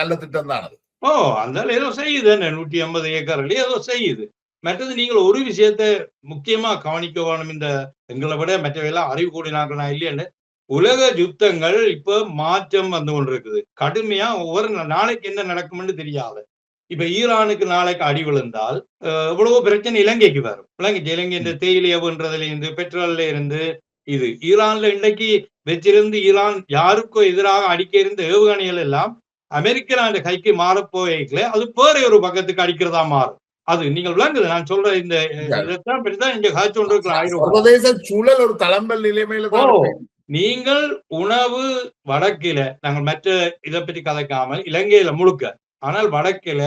நல்ல திட்டம் தான் அது. அந்த ஏதோ செய்யுது, 150 ஏக்கர்ல ஏதோ செய்யுது. மற்றது நீங்கள் ஒரு விஷயத்த முக்கியமா கவனிக்க வேணும். இந்த எங்களை விட மற்றவையெல்லாம் அறிவு கூடினார்கள் இல்லைன்னு, உலக யுத்தங்கள் இப்ப மாற்றம் வந்து கொண்டிருக்குது கடுமையா. ஒவ்வொரு நாளைக்கு என்ன நடக்கும்னு தெரியாது. இப்ப ஈரானுக்கு நாளைக்கு அடி விழுந்தால் எவ்வளவோ பிரச்சனை இலங்கைக்கு வரும். இலங்கை இந்த தேயிலையவுன்றதுல இருந்து பெட்ரோல்ல இருந்து இது ஈரான்ல இன்றைக்கு வச்சிருந்து ஈரான் யாருக்கோ எதிராக அடிக்க இருந்த ஏவுகணைகள் எல்லாம் அமெரிக்க நாட்டு கைக்கு மாறப்போய்களே அது வேற ஒரு பக்கத்துக்கு அடிக்கிறதா மாறும். அது நீங்கள் விளங்குது நான் சொல்ற இந்த இதைத்தான் பெரிதான் இங்க காய்ச்சி கொண்டிருக்கிற சர்வதேச சூழல் ஒரு தளம்பல் நிலைமையில தான் நீங்கள் உணவு வடக்கில நாங்கள் மற்ற இதை பற்றி கதைக்காமல் இலங்கையில முழுக்க, ஆனால் வடக்கில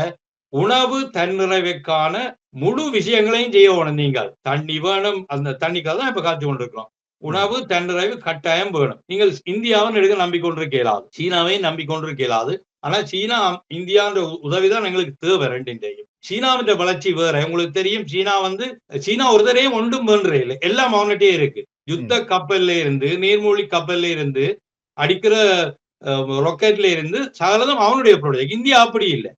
உணவு தன்னிறைவுக்கான முழு விஷயங்களையும் செய்யணும். நீங்கள் தண்ணி வேணும், அந்த தண்ணிக்காக தான் இப்ப காய்ச்சி கொண்டிருக்கிறோம். உணவு தன்னிறைவு கட்டாயம் வேணும். நீங்கள் இந்தியாவை நெடுக நம்பிக்கொண்டிருக்க இயலாது, சீனாவையும் நம்பிக்கொண்டிருக்க இயலாது. ஆனா சீனா இந்தியான்ற உதவிதான் எங்களுக்கு தேவை. ரெண்டின்றையும் சீனாவின் வளர்ச்சி வேற. உங்களுக்கு தெரியும், சீனா ஒரு தரையும் ஒன்றும் வேண்டே இல்லை, எல்லாம் அவங்ககிட்டயே இருக்கு. யுத்த கப்பல்ல இருந்து, நீர்மூழ்கி கப்பல்ல இருந்து, அடிக்கிற ராக்கெட்ல இருந்து சகலதும் அவனுடைய ப்ராடக்ட். இந்தியா அப்படி இல்லை.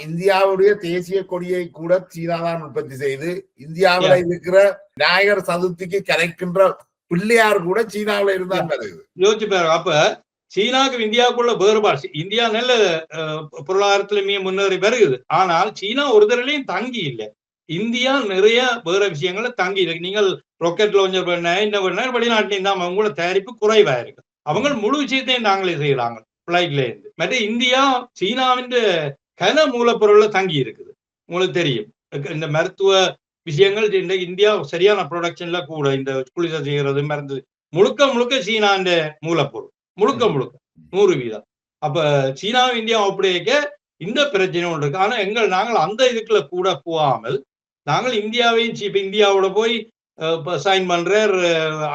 இந்தியாவுடைய தேசிய கொடியை கூட சீனா தான் உற்பத்தி செய்து, இந்தியாவில இருக்கிற விநாயகர் சதுர்த்திக்கு கரைக்கின்ற பிள்ளையார் கூட சீனாவில இருந்தான். யோசிச்சு பாருங்க. அப்ப சீனாவுக்கு இந்தியாவுக்குள்ள வேறுபாடு. இந்தியா நல்ல பொருளாதாரத்திலுமே முன்னேறி வருகிறது. ஆனால் சீனா ஒரு தடவையும் தங்கி இல்லை. இந்தியா நிறைய வேற விஷயங்கள தங்கி இருக்கு. நீங்கள் ராக்கெட் லான்ச்சர் பண்ண என்ன பண்ண வெளிநாட்டிலையும் தான் அவங்களோட தயாரிப்பு குறைவா இருக்கு. அவங்க முழு விஷயத்தையும் நாங்களே செய்யறாங்க பிளைட்ல இருந்து. மற்ற இந்தியா சீனாவின் கன மூலப்பொருள்ல தங்கி இருக்குது. உங்களுக்கு தெரியும், இந்த மருத்துவ விஷயங்கள் இந்தியா சரியான ப்ரொடக்ஷன்ல கூட இந்த குளிசை செய்யறது மருந்து முழுக்க சீனா மூலப்பொருள் முழுக்க 100%. அப்ப சீனாவும் இந்தியா அப்படியேக்க இந்த பிரச்சனை ஒன்று இருக்கு. ஆனா நாங்கள் அந்த இதுக்குள்ள கூட போகாமல் நாங்கள் இந்தியாவையும் இந்தியாவோட போய் சைன் பண்ற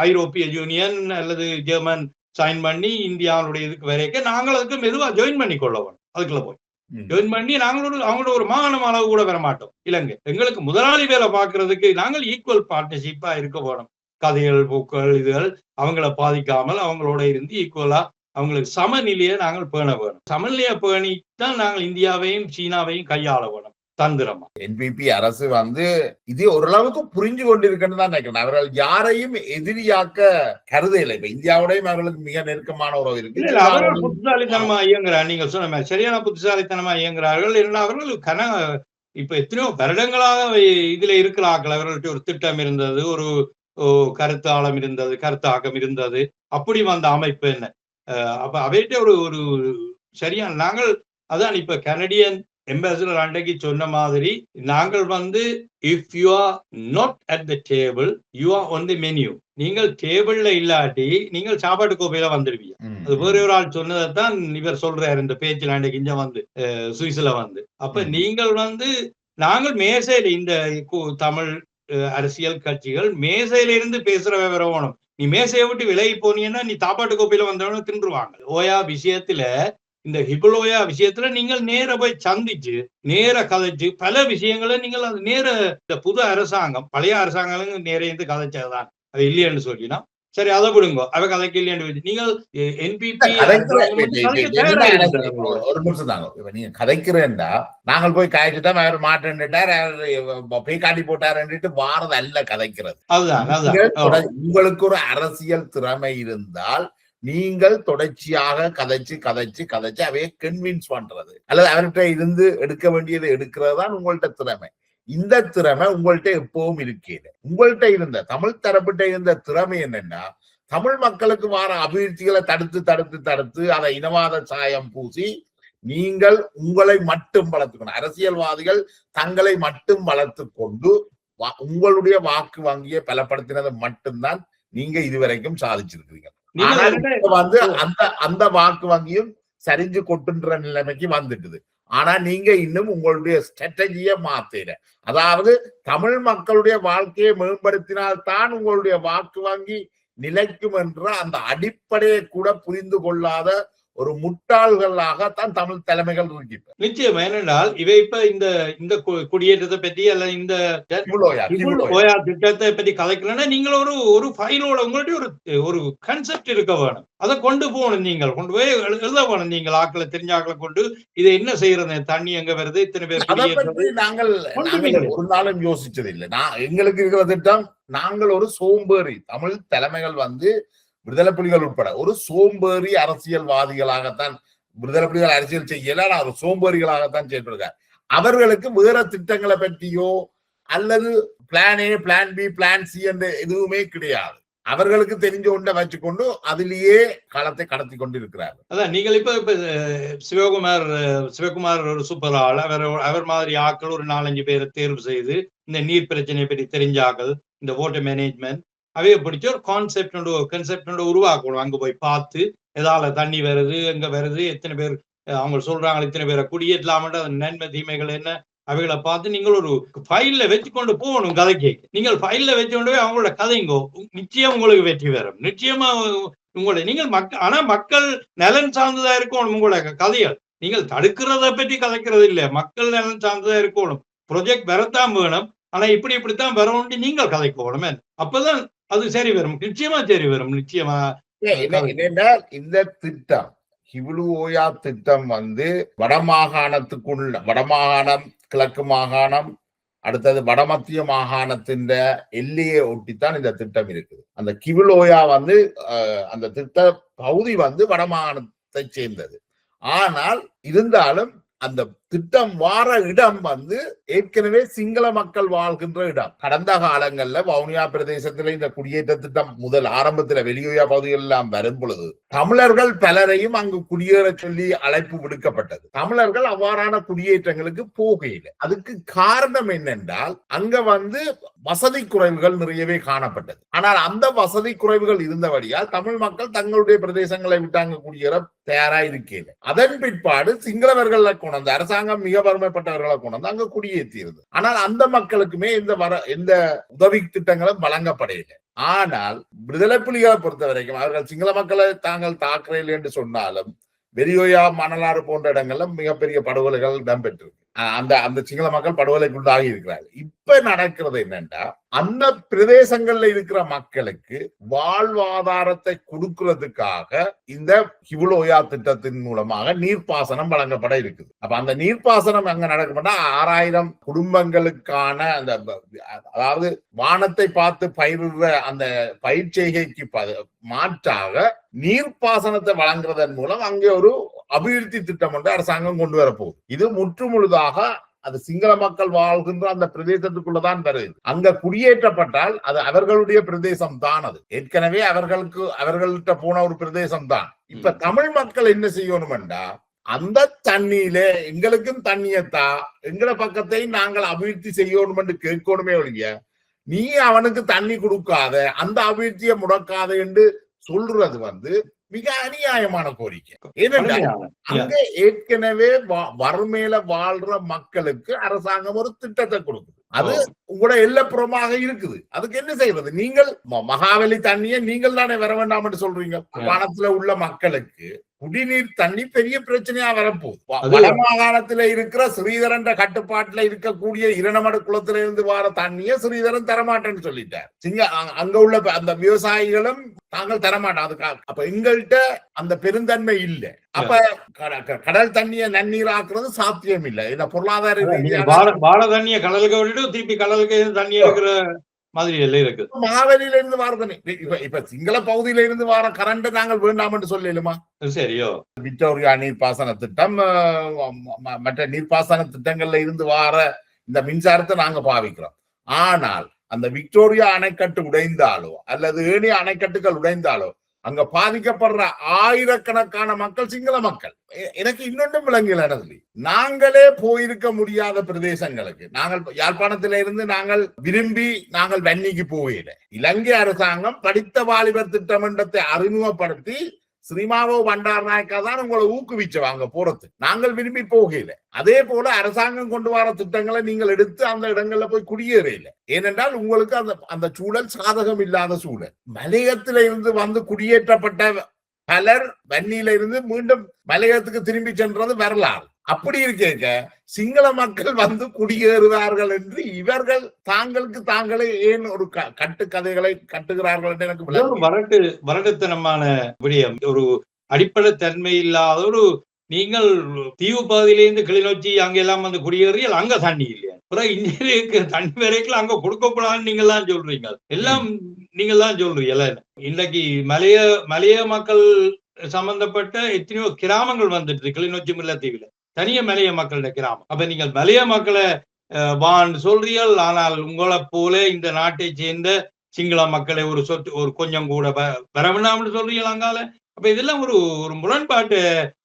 ஐரோப்பிய யூனியன் அல்லது ஜெர்மன் சைன் பண்ணி இந்தியாவுடைய இதுக்கு வரைக்கும் நாங்கள் அதுக்கு மெதுவா ஜாயின் பண்ணி கொள்ளவோம். அதுக்குள்ள போய் ஜாயின் பண்ணி நாங்களோட அவங்களோட ஒரு மாகாணம் அளவு கூட வர மாட்டோம். இலங்கை எங்களுக்கு முதலாளி வேலை பார்க்கறதுக்கு நாங்கள் ஈக்குவல் பார்ட்னர்ஷிப்பா இருக்க போறோம். கதைகள், போக்கள், இதுகள் அவங்கள பாதிக்காமல் அவங்களோட இருந்து ஈக்குவலா அவங்களுக்கு சமநிலையை நாங்கள் பேண வேணும். சமநிலையை பேணித்தான் நாங்கள் இந்தியாவையும் சீனாவையும் கையாள வேணும் தந்திரமா. என்பிபி அரசு இது ஓரளவுக்கு புரிஞ்சு கொண்டிருக்குன்னு தான் நினைக்கிறேன். அவர்கள் யாரையும் எதிரியாக்க கருதையில்லை. இப்ப இந்தியாவோடையும் அவர்களுக்கு மிக நெருக்கமான உறவு இருக்கு. அவர்கள் புத்திசாலித்தனமா இயங்குறாங்க. நீங்க சொன்ன சரியான புத்திசாலித்தனமா இயங்குறார்கள். அவர்கள் இப்ப எத்தனையோ வருடங்களாக இதுல இருக்கிறார்கள். அவர்கள்ட்ட ஒரு திட்டம் இருந்தது, ஒரு கருத்து ஆழம் இருந்தது, கருத்தாக்கம் இருந்தது. அப்படி வந்த அமைப்பு என்ன? அப்ப அவைகிட்ட ஒரு சரியான நாங்கள் அதான் இப்ப கனடியன் எம்பாசிடர் அன்றைக்கு சொன்ன மாதிரி நாங்கள் if you are not at the table you are on the menu. நீங்கள் டேபிள்ல இல்லாட்டி நீங்கள் சாப்பாட்டு கோப்பையில வந்துடுவீங்க. அது வேற ஒரு ஆள் சொன்னதான் இவர் சொல்றாரு இந்த பேச்சில் அன்றைக்கு இங்க சுவிஸ்ல அப்ப நீங்கள் நாங்கள் மேசையில இந்த தமிழ் அரசியல் கட்சிகள் மேசையில இருந்து பேசுற விவரம். நீ மேசையை விட்டு விலகி போனீங்கன்னா நீ சாப்பாட்டு கோப்பையில வந்தவன தின்றுவாங்க. ஓயா விஷயத்துல, இந்த ஹிபுலோயா விஷயத்துல நீங்கள் நேர போய் சந்திச்சு நேர கதைச்சு பல விஷயங்களை நீங்கள் அது நேர இந்த புது அரசாங்கம் பழைய அரசாங்கம் நேர இருந்து கதைச்சதுதான். அது இல்லையன்னு சொல்லினா சரி, அதை விடுங்க. அவ கதைக்கு இல்லைன்னு நீங்கள் என்பிபி ஒரு நிமிஷம் தாங்க. இப்ப நீங்க கதைக்கிறேன்டா நாங்கள் போய் காய்ச்சிட்டா அவர் மாட்டேன்னுட்டார், போய் காட்டி போட்டாருன்னுட்டு வாரது அல்ல கதைக்கிறது. அதுதான் உங்களுக்கு ஒரு அரசியல் திறமை இருந்தால் நீங்கள் தொடர்ச்சியாக கதைச்சு அவைய கன்வின்ஸ் பண்றது அல்லது அவர்கிட்ட இருந்து எடுக்க வேண்டியதை எடுக்கிறது தான் உங்கள்ட்ட திறமை. இந்த திறமை உங்கள்கிட்ட எப்பவும் இருக்கேன். உங்கள்கிட்ட இருந்த தமிழ் தரப்பிட்ட இருந்த திறமை என்னன்னா, தமிழ் மக்களுக்கு வர அபிவிருத்திகளை தடுத்து அதை இனவாத சாயம் பூசி நீங்கள் உங்களை மட்டும் வளர்த்துக்கணும். அரசியல்வாதிகள் தங்களை மட்டும் வளர்த்து கொண்டு உங்களுடைய வாக்கு வங்கியை பலப்படுத்தினதை மட்டும்தான் நீங்க இதுவரைக்கும் சாதிச்சிருக்கிறீங்க. அந்த வாக்கு வங்கியும் சரிஞ்சு கொட்டுன்ற நிலைமைக்கு வந்துட்டுது. ஆனா நீங்க இன்னும் உங்களுடைய ஸ்ட்ராட்டஜியை மாத்திர, அதாவது தமிழ் மக்களுடைய வாழ்க்கையை மேம்படுத்தினால்தான் உங்களுடைய வாக்கு வங்கி நிலைக்கும் என்ற அந்த அடிப்படையை கூட புரிந்து கொள்ளாத ஒரு முட்டாள்களாகத்தான் தமிழ் தலைமைகள் இருக்கின்றன. நிச்சயம். ஏனென்றால் இவை இப்ப இந்த குடியேற்றத்தை பற்றி அல்ல இந்த திட்டத்தை பற்றி கலைக்கலன்னா நீங்கள் ஒரு ஃபைலோட உங்கள்ட்ட ஒரு கன்செப்ட் இருக்க வேணும். அதை கொண்டு போகணும். நீங்கள் கொண்டு போய் எழுத வேணும். நீங்கள் ஆக்களை தெரிஞ்ச ஆக்களை கொண்டு இதை என்ன செய்யறது, தண்ணி எங்க வருது, இத்தனை பேர் நாங்கள் ஒரு நாளும் யோசிச்சது இல்லை. எங்களுக்கு இருக்கிற திட்டம், நாங்கள் ஒரு சோம்பேறி தமிழ் தலைமைகள் விடுதலை புலிகள் உட்பட ஒரு சோம்பேறி அரசியல்வாதிகளாகத்தான் விடுதலை புலிகள் அரசியல் செய்யல, ஒரு சோம்பேறிகளாகத்தான் செயல்படுகிறார். அவர்களுக்கு வேற திட்டங்களை பற்றியோ அல்லது plan A, plan B, plan C என்ற எதுவுமே கிடையாது. அவர்களுக்கு தெரிஞ்ச ஒன்றை வச்சுக்கொண்டு அதிலேயே காலத்தை கடத்தி கொண்டு இருக்கிறார்கள். அதான் நீங்கள் இப்ப சிவகுமார் ஒரு சூப்பர் ஆள். அவர் மாதிரி ஆட்கள் ஒரு 4-5 பேரை தேர்வு செய்து இந்த நீர் பிரச்சனையை பற்றி தெரிஞ்ச ஆக்கள், இந்த வாட்டர் மேனேஜ்மெண்ட் அவைய பிடிச்ச ஒரு கான்செப்ட் உருவாக்கணும். அங்க போய் பார்த்து எதால தண்ணி வருது, எங்க வருது, எத்தனை பேர் அவங்க சொல்றாங்க, இத்தனை பேரை குடியேற்றலாமன்ற நன்மை தீமைகள் என்ன, அவைகளை பார்த்து நீங்கள் ஒரு ஃபைல்ல வச்சு கொண்டு போகணும். கதைக்கு நீங்கள் ஃபைல்ல வச்சு கொண்டு போய் அவங்களோட கதைங்கோ, நிச்சயம் உங்களுக்கு வெற்றி பெறும். நிச்சயமா உங்களுடைய நீங்கள் மக்கள் நலன் சார்ந்ததா இருக்கணும். உங்களோட கதைகள் நீங்கள் தடுக்கிறத பற்றி கதைக்கிறது இல்லை, மக்கள் நலன் சார்ந்ததா இருக்கணும். ப்ரொஜெக்ட் வரத்தான் வேணும், ஆனா இப்படித்தான் வரணும் நீங்கள் கதைக்கணும். அப்பதான் அது சரி வரும், நிச்சயமா சரி வரும். நிச்சயமா என்னென்றால் இந்த திட்டம் ஹிவ்லு ஓயா திட்டம் வடமாகாணம், கிழக்கு மாகாணம், அடுத்தது வடமத்திய மாகாணத்தின் எல்லையை ஒட்டித்தான் இந்த திட்டம் இருக்குது. அந்த கிவுல் ஓயா அந்த திட்ட பகுதி வடமாகாணத்தை சேர்ந்தது. ஆனால் இருந்தாலும் அந்த திட்டம் வார இடம் ஏற்கனவே சிங்கள மக்கள் வாழ்கின்ற இடம். கடந்த காலங்கள்ல வவுனியா பிரதேசத்துல இந்த குடியேற்ற திட்டம் முதல் ஆரம்பத்துல வெளியோயா பகுதிகள் எல்லாம் வரும் பொழுது தமிழர்கள் பலரையும் அங்கு குடியேற சொல்லி அழைப்பு விடுக்கப்பட்டது. தமிழர்கள் அவ்வாறான குடியேற்றங்களுக்கு போகையில்லை. அதுக்கு காரணம் என்னென்றால் அங்க வசதி குறைவுகள் நிறையவே காணப்பட்டது. ஆனால் அந்த வசதி குறைவுகள் இருந்தபடியால் தமிழ் மக்கள் தங்களுடைய பிரதேசங்களை விட்டு அங்க குடியேற தயாரா இருக்கிறது. அதன் பிற்பாடு சிங்களவர்களை கொண்டு அரசாங்கம் மிக வறுமைப்பட்டவர்களை கொண்டு அங்க குடியேற்றியது. ஆனால் அந்த மக்களுக்குமே எந்த உதவி திட்டங்களும் வழங்கப்படவில்லை. ஆனால் விடுதலை புலிகளை பொறுத்த வரைக்கும் அவர்கள் சிங்கள மக்களை தாங்கள் தாக்குறையில் என்று சொன்னாலும் வெறியோயா, மணலாறு போன்ற இடங்கள்ல மிகப்பெரிய படுகொலைகள் இடம்பெற்றிருக்கு. அந்த சிங்கள மக்கள் படுகொலைக்குள்ளாகி இருக்கிறார்கள். இப்ப நடக்கிறது என்னன்னா, அந்த பிரதேசங்கள்ல இருக்கிற மக்களுக்கு வாழ்வாதாரத்தை கொடுக்கிறதுக்காக இந்த ஹிவ்லு ஓயா திட்டத்தின் மூலமாக நீர்ப்பாசனம் வழங்கப்பட இருக்குது. அப்ப அந்த நீர்ப்பாசனம் அங்க நடக்கும்னா 6000 குடும்பங்களுக்கான அதாவது வானத்தை பார்த்து பயிரிடுற அந்த பயிர் செய்கைக்கு மாற்றாக நீர்ப்பாசனத்தை வழங்குறதன் மூலம் அங்கே ஒரு அபிவிருத்தி திட்டம் அரசாங்கம் கொண்டு வரப்போகுது. இது முற்றுமுழுதாக அது சிங்கள மக்கள் வாழ்கின்ற அந்த பிரதேசத்துக்குள்ளதான் வருது. அங்க குடியேற்றப்பட்டால் அது அவர்களுடைய பிரதேசம் தான். அது ஏற்கனவே அவர்கள்ட்ட போன ஒரு பிரதேசம் தான். இப்ப தமிழ் மக்கள் என்ன செய்யணும்டா, அந்த தண்ணியில எங்களுக்கும் தண்ணியத்தா, எங்கட பக்கத்தை நாங்கள் அபிவிருத்தி செய்யணும் என்று கேட்கணுமே ஒழிய நீ அவனுக்கு தண்ணி கொடுக்காத, அந்த அபிவிருத்தியை முடக்காத என்று சொல்றது மிக அநியாயமான கோரிக்கை. ஏனென்றால் அங்க ஏற்கனவே வறுமையில வாழ்ற மக்களுக்கு அரசாங்கம் ஒரு திட்டத்தை கொடுக்குது. அது உங்களோட எல்லப்புறமாக இருக்குது. அதுக்கு என்ன செய்யறது? நீங்கள் மகாவலி தண்ணியை நீங்கள் தானே வர வேண்டாம் என்று சொல்றீங்க. வானத்துல உள்ள மக்களுக்கு குடிநீர் தண்ணி பெரிய பிரச்சனையா வரப்போகுது. வடமாகாணத்துல இருக்கிற ஸ்ரீதரன் கட்டுப்பாட்டுல இருக்கக்கூடிய இரணமடு குளத்துல இருந்து வர தண்ணிய ஸ்ரீதரன் தரமாட்டேன்னு சொல்லிட்டார். அங்க உள்ள அந்த விவசாயிகளும் தாங்கள் தரமாட்டோம். அதுக்காக அப்ப எங்கள்கிட்ட அந்த பெருந்தன்மை இல்லை. அப்ப கடல் தண்ணிய நன்னீர் ஆக்குறது சாத்தியம் இல்லை. இந்த பொருளாதார வாழ தண்ணிய கடலுக்கு விட்டுட்டு திருப்பி கடலுக்கு தண்ணி இருக்கிற மாதிரி எல்லாம் இருக்கு. மகாவலியில இருந்து வார தண்ணி, இப்ப சிங்கள பகுதியில இருந்து வார கரண்ட் நாங்கள் வேண்டாம் என்று சொல்லலுமா? சரியோ, விக்டோரியா நீர்ப்பாசன திட்டம் மற்ற நீர்ப்பாசன திட்டங்கள்ல இருந்து வார இந்த மின்சாரத்தை நாங்க பாவிக்கிறோம். ஆனால் அந்த விக்டோரியா அணைக்கட்டு உடைந்தாலோ அல்லது ஏனைய அணைக்கட்டுகள் உடைந்தாலோ அங்க பாதிக்கப்படுற ஆயிரக்கணக்கான மக்கள் சிங்கள மக்கள். எனக்கு இன்னொன்றும் விளங்கல, நாங்களே போயிருக்க முடியாத பிரதேசங்களுக்கு நாங்கள் யாழ்ப்பாணத்தில இருந்து நாங்கள் விரும்பி நாங்கள் வன்னிக்கு போயிட இலங்கை அரசாங்கம் படித்த வாலிபர் திட்டமன்றத்தை அறிமுகப்படுத்தி ஸ்ரீமாவோ பண்டார் நாயக்கா தான் உங்களை ஊக்குவிச்சவாங்க போறது. நாங்கள் விரும்பி போகல. அதே போல அரசாங்கம் கொண்டு வர திட்டங்களை நீங்கள் எடுத்து அந்த இடங்கள்ல போய் குடியேறல. ஏனென்றால் உங்களுக்கு அந்த சூழல் சாதகம் இல்லாத சூழல். மலையத்தில இருந்து குடியேற்றப்பட்ட பலர் வன்னியில இருந்து மீண்டும் மலையத்துக்கு திரும்பி சென்றது வரலாறு. அப்படி இருக்க சிங்கள மக்கள் குடியேறுவார்கள் என்று இவர்கள் தாங்களே ஏன் ஒரு கட்டுக்கதைகளை கட்டுகிறார்கள் என்று எனக்கு வரட்டுத்தனமான விடயம். ஒரு அடிப்படை தன்மை இல்லாத ஒரு நீங்கள் தீவு பகுதியிலிருந்து கிளிநொச்சி அங்கெல்லாம் குடியேறியல் அங்க தண்ணி இல்லையா, இன்றைக்கு தண்ணி வரைக்கும் அங்க கொடுக்கப்படாதுன்னு நீங்க தான் சொல்றீங்க. எல்லாம் நீங்க தான் சொல்றீங்க. இன்னைக்கு மலைய மக்கள் சம்பந்தப்பட்ட எத்தனையோ கிராமங்கள் வந்துட்டு கிளிநொச்சி முல்லைத்தீவுல தனிய மலைய மக்களுடைய கிராமம். அப்ப நீங்கள் மலைய மக்களை சொல்றீர்கள், ஆனால் உங்களை போல இந்த நாட்டை சேர்ந்த சிங்கள மக்களை ஒரு சொத்து ஒரு கொஞ்சம் கூட வர வேண்டாம்னு சொல்றீங்களா அங்கால. அப்ப இதெல்லாம் ஒரு ஒரு முரண்பாட்டு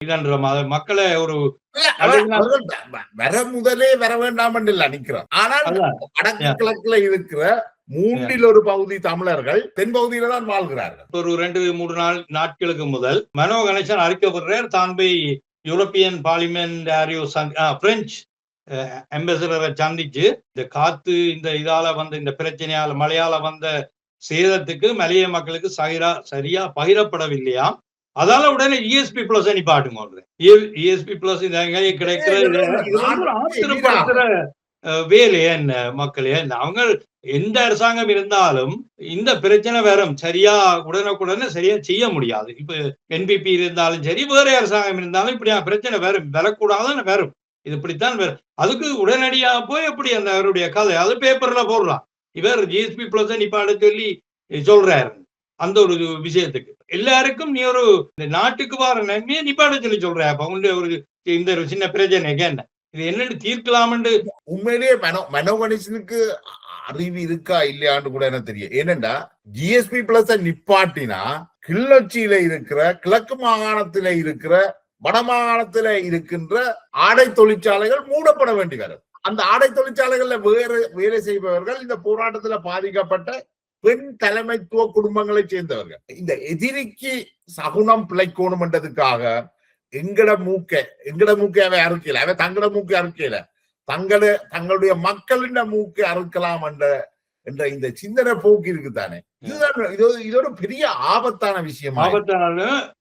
இதன்ற மக்களை ஒரு வர முதலே வர வேண்டாம் என்று நினைக்கிறோம். ஆனால் வடக்கு கிழக்குல இருக்கிற மூன்றில் ஒரு பகுதி தமிழர்கள் தென் பகுதியில தான் வாழ்கிறார்கள். ஒரு 2-3 நாட்களுக்கு முதல் மனோ கணேசன் அறிக்கப்படுறார் தான் போய் யூரோப்பியன் பார்லிமெண்டாரியோ பிரெஞ்சு அம்பாசடரை சந்திச்சு இந்த காத்து இந்த இதால வந்த இந்த பிரச்சனையால மழையால வந்த சேதத்துக்கு மலைய மக்களுக்கு சரியா பகிரப்படவில்லையா, அதால உடனே ESP பிளஸ் நிப்பாட்டுங்க. ESP பிளஸ் கிடைக்கிற ஆத்திரப்படுத்துற வேலையே என்ன மக்களே என்ன. அவங்க எந்த அரசாங்கம் இருந்தாலும் இந்த பிரச்சனை வரும் சரியா உடனுக்குடனே சரியா செய்ய முடியாது. இப்ப NPP இருந்தாலும் சரி வேற அரசாங்கம் இருந்தாலும் இப்படியா பிரச்சனை வரும், வரக்கூடாதுன்னு வரும். இது இப்படித்தான் வரும். அதுக்கு உடனடியா போய் எப்படி அந்த அவருடைய கதை அது பேப்பர்ல போடுறான். இவர் GSP பிளஸ் நிப்பாட சொல்லி சொல்றாரு. அந்த ஒரு விஷயத்துக்கு எல்லாருக்கும் நீ ஒரு நாட்டுக்கு வர நன்மையை நிப்பாட சொல்லி சொல்ற. அப்ப ஒரு இந்த ஒரு சின்ன பிரச்சனைக்கு என்ன இது என்னன்னு தீர்க்கலாம்னு உண்மையிலேயே மனோ கணேசனுக்கு அறிவு இருக்கா இல்லையான்னு கூட எனக்கு தெரியும். ஏனென்றா GSP பிளஸ் நிப்பாட்டினா கிளிநொச்சியில இருக்கிற கிழக்கு மாகாணத்தில இருக்கிற வடமாகாணத்தில இருக்கின்ற ஆடை தொழிற்சாலைகள் மூடப்பட வேண்டி வரும். அந்த ஆடை தொழிற்சாலைகள்ல வேலை செய்பவர்கள் இந்த போராட்டத்துல பாதிக்கப்பட்ட பெண் தலைமைத்துவ குடும்பங்களை சேர்ந்தவர்கள். இந்த எதிரிக்கு சகுனம் பிழைக்கணும் என்றதுக்காக எங்கட மூக்கை அவை அறுக்கல, அவை தங்கட மூக்கை அறுக்கல, தங்களுடைய மக்களின் மூக்கை அறுக்கலாம் என்ற இந்த சிந்தனை போக்கு இருக்குதானே. இதுதான் இதோட பெரிய ஆபத்தான விஷயம்.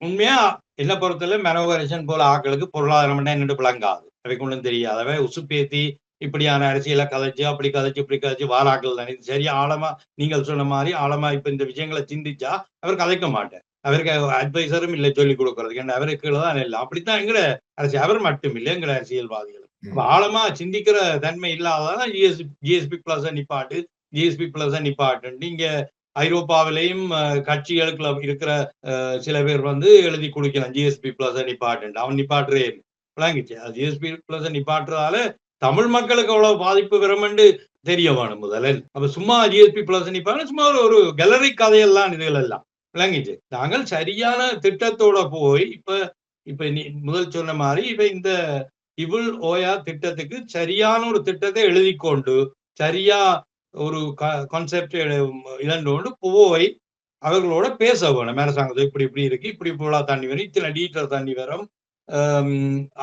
உண்மையா என்ன பொறுத்தல மனோகரசன் போல ஆக்களுக்கு பொருளாதாரம் என்னென்று விளங்காது, அவைக்கு ஒன்றும் தெரியாது. உசுப்பேத்தி இப்படியான அரசியலை கதைச்சு அப்படி கதைச்சு வாராக்கள் தானே சரியா ஆழமா நீங்கள் சொன்ன மாதிரி ஆழமா இப்ப இந்த விஷயங்களை சிந்திச்சா அவர் கதைக்க மாட்டார். அவருக்கு அட்வைசரும் இல்லை சொல்லிக் கொடுக்கறதுக்கு. ஏன்னா அவருக்கு தான் இல்லை. அப்படித்தான் எங்கட அரசியல் அவர் மட்டும் இல்லை எங்கட அரசியல்வாதிகள் ஆழமா சிந்திக்கிற தன்மை இல்லாததான் GSP பிளஸ் நிப்பாட்டு. நீங்க ஐரோப்பாவிலையும் கட்சிகளுக்கு இருக்கிற சில பேர் எழுதி கொடுக்கலாம் GSP பிளஸ் நிப்பாட்டு. அவன் நிப்பாட்டுறே விளங்கிச்சு. அது GSP பிளஸ் நிப்பாட்டுறதால தமிழ் மக்களுக்கு அவ்வளவு பாதிப்பு வரும்னு தெரிய வேணும் முதலில். அப்ப சும்மா GSP பிளஸ் நிப்பாட்டு சும்மா ஒரு கேலரி கதையெல்லாம் இதுகள் எல்லாம் விளங்கிச்சு. நாங்கள் சரியான திட்டத்தோட போய் இப்ப நீ முதல் சொன்ன மாதிரி இப்ப இந்த இவுள் ஓயா திட்டத்துக்கு சரியான ஒரு திட்டத்தை எழுதி கொண்டு சரியா ஒரு கான்செப்ட் இதோண்டு போய் அவர்களோட பேச வேணும். அரசாங்கத்தை இப்படி இருக்கு, இப்படி போலா தண்ணி வரும், இத்தனை லீட்டர் தண்ணி வரும்,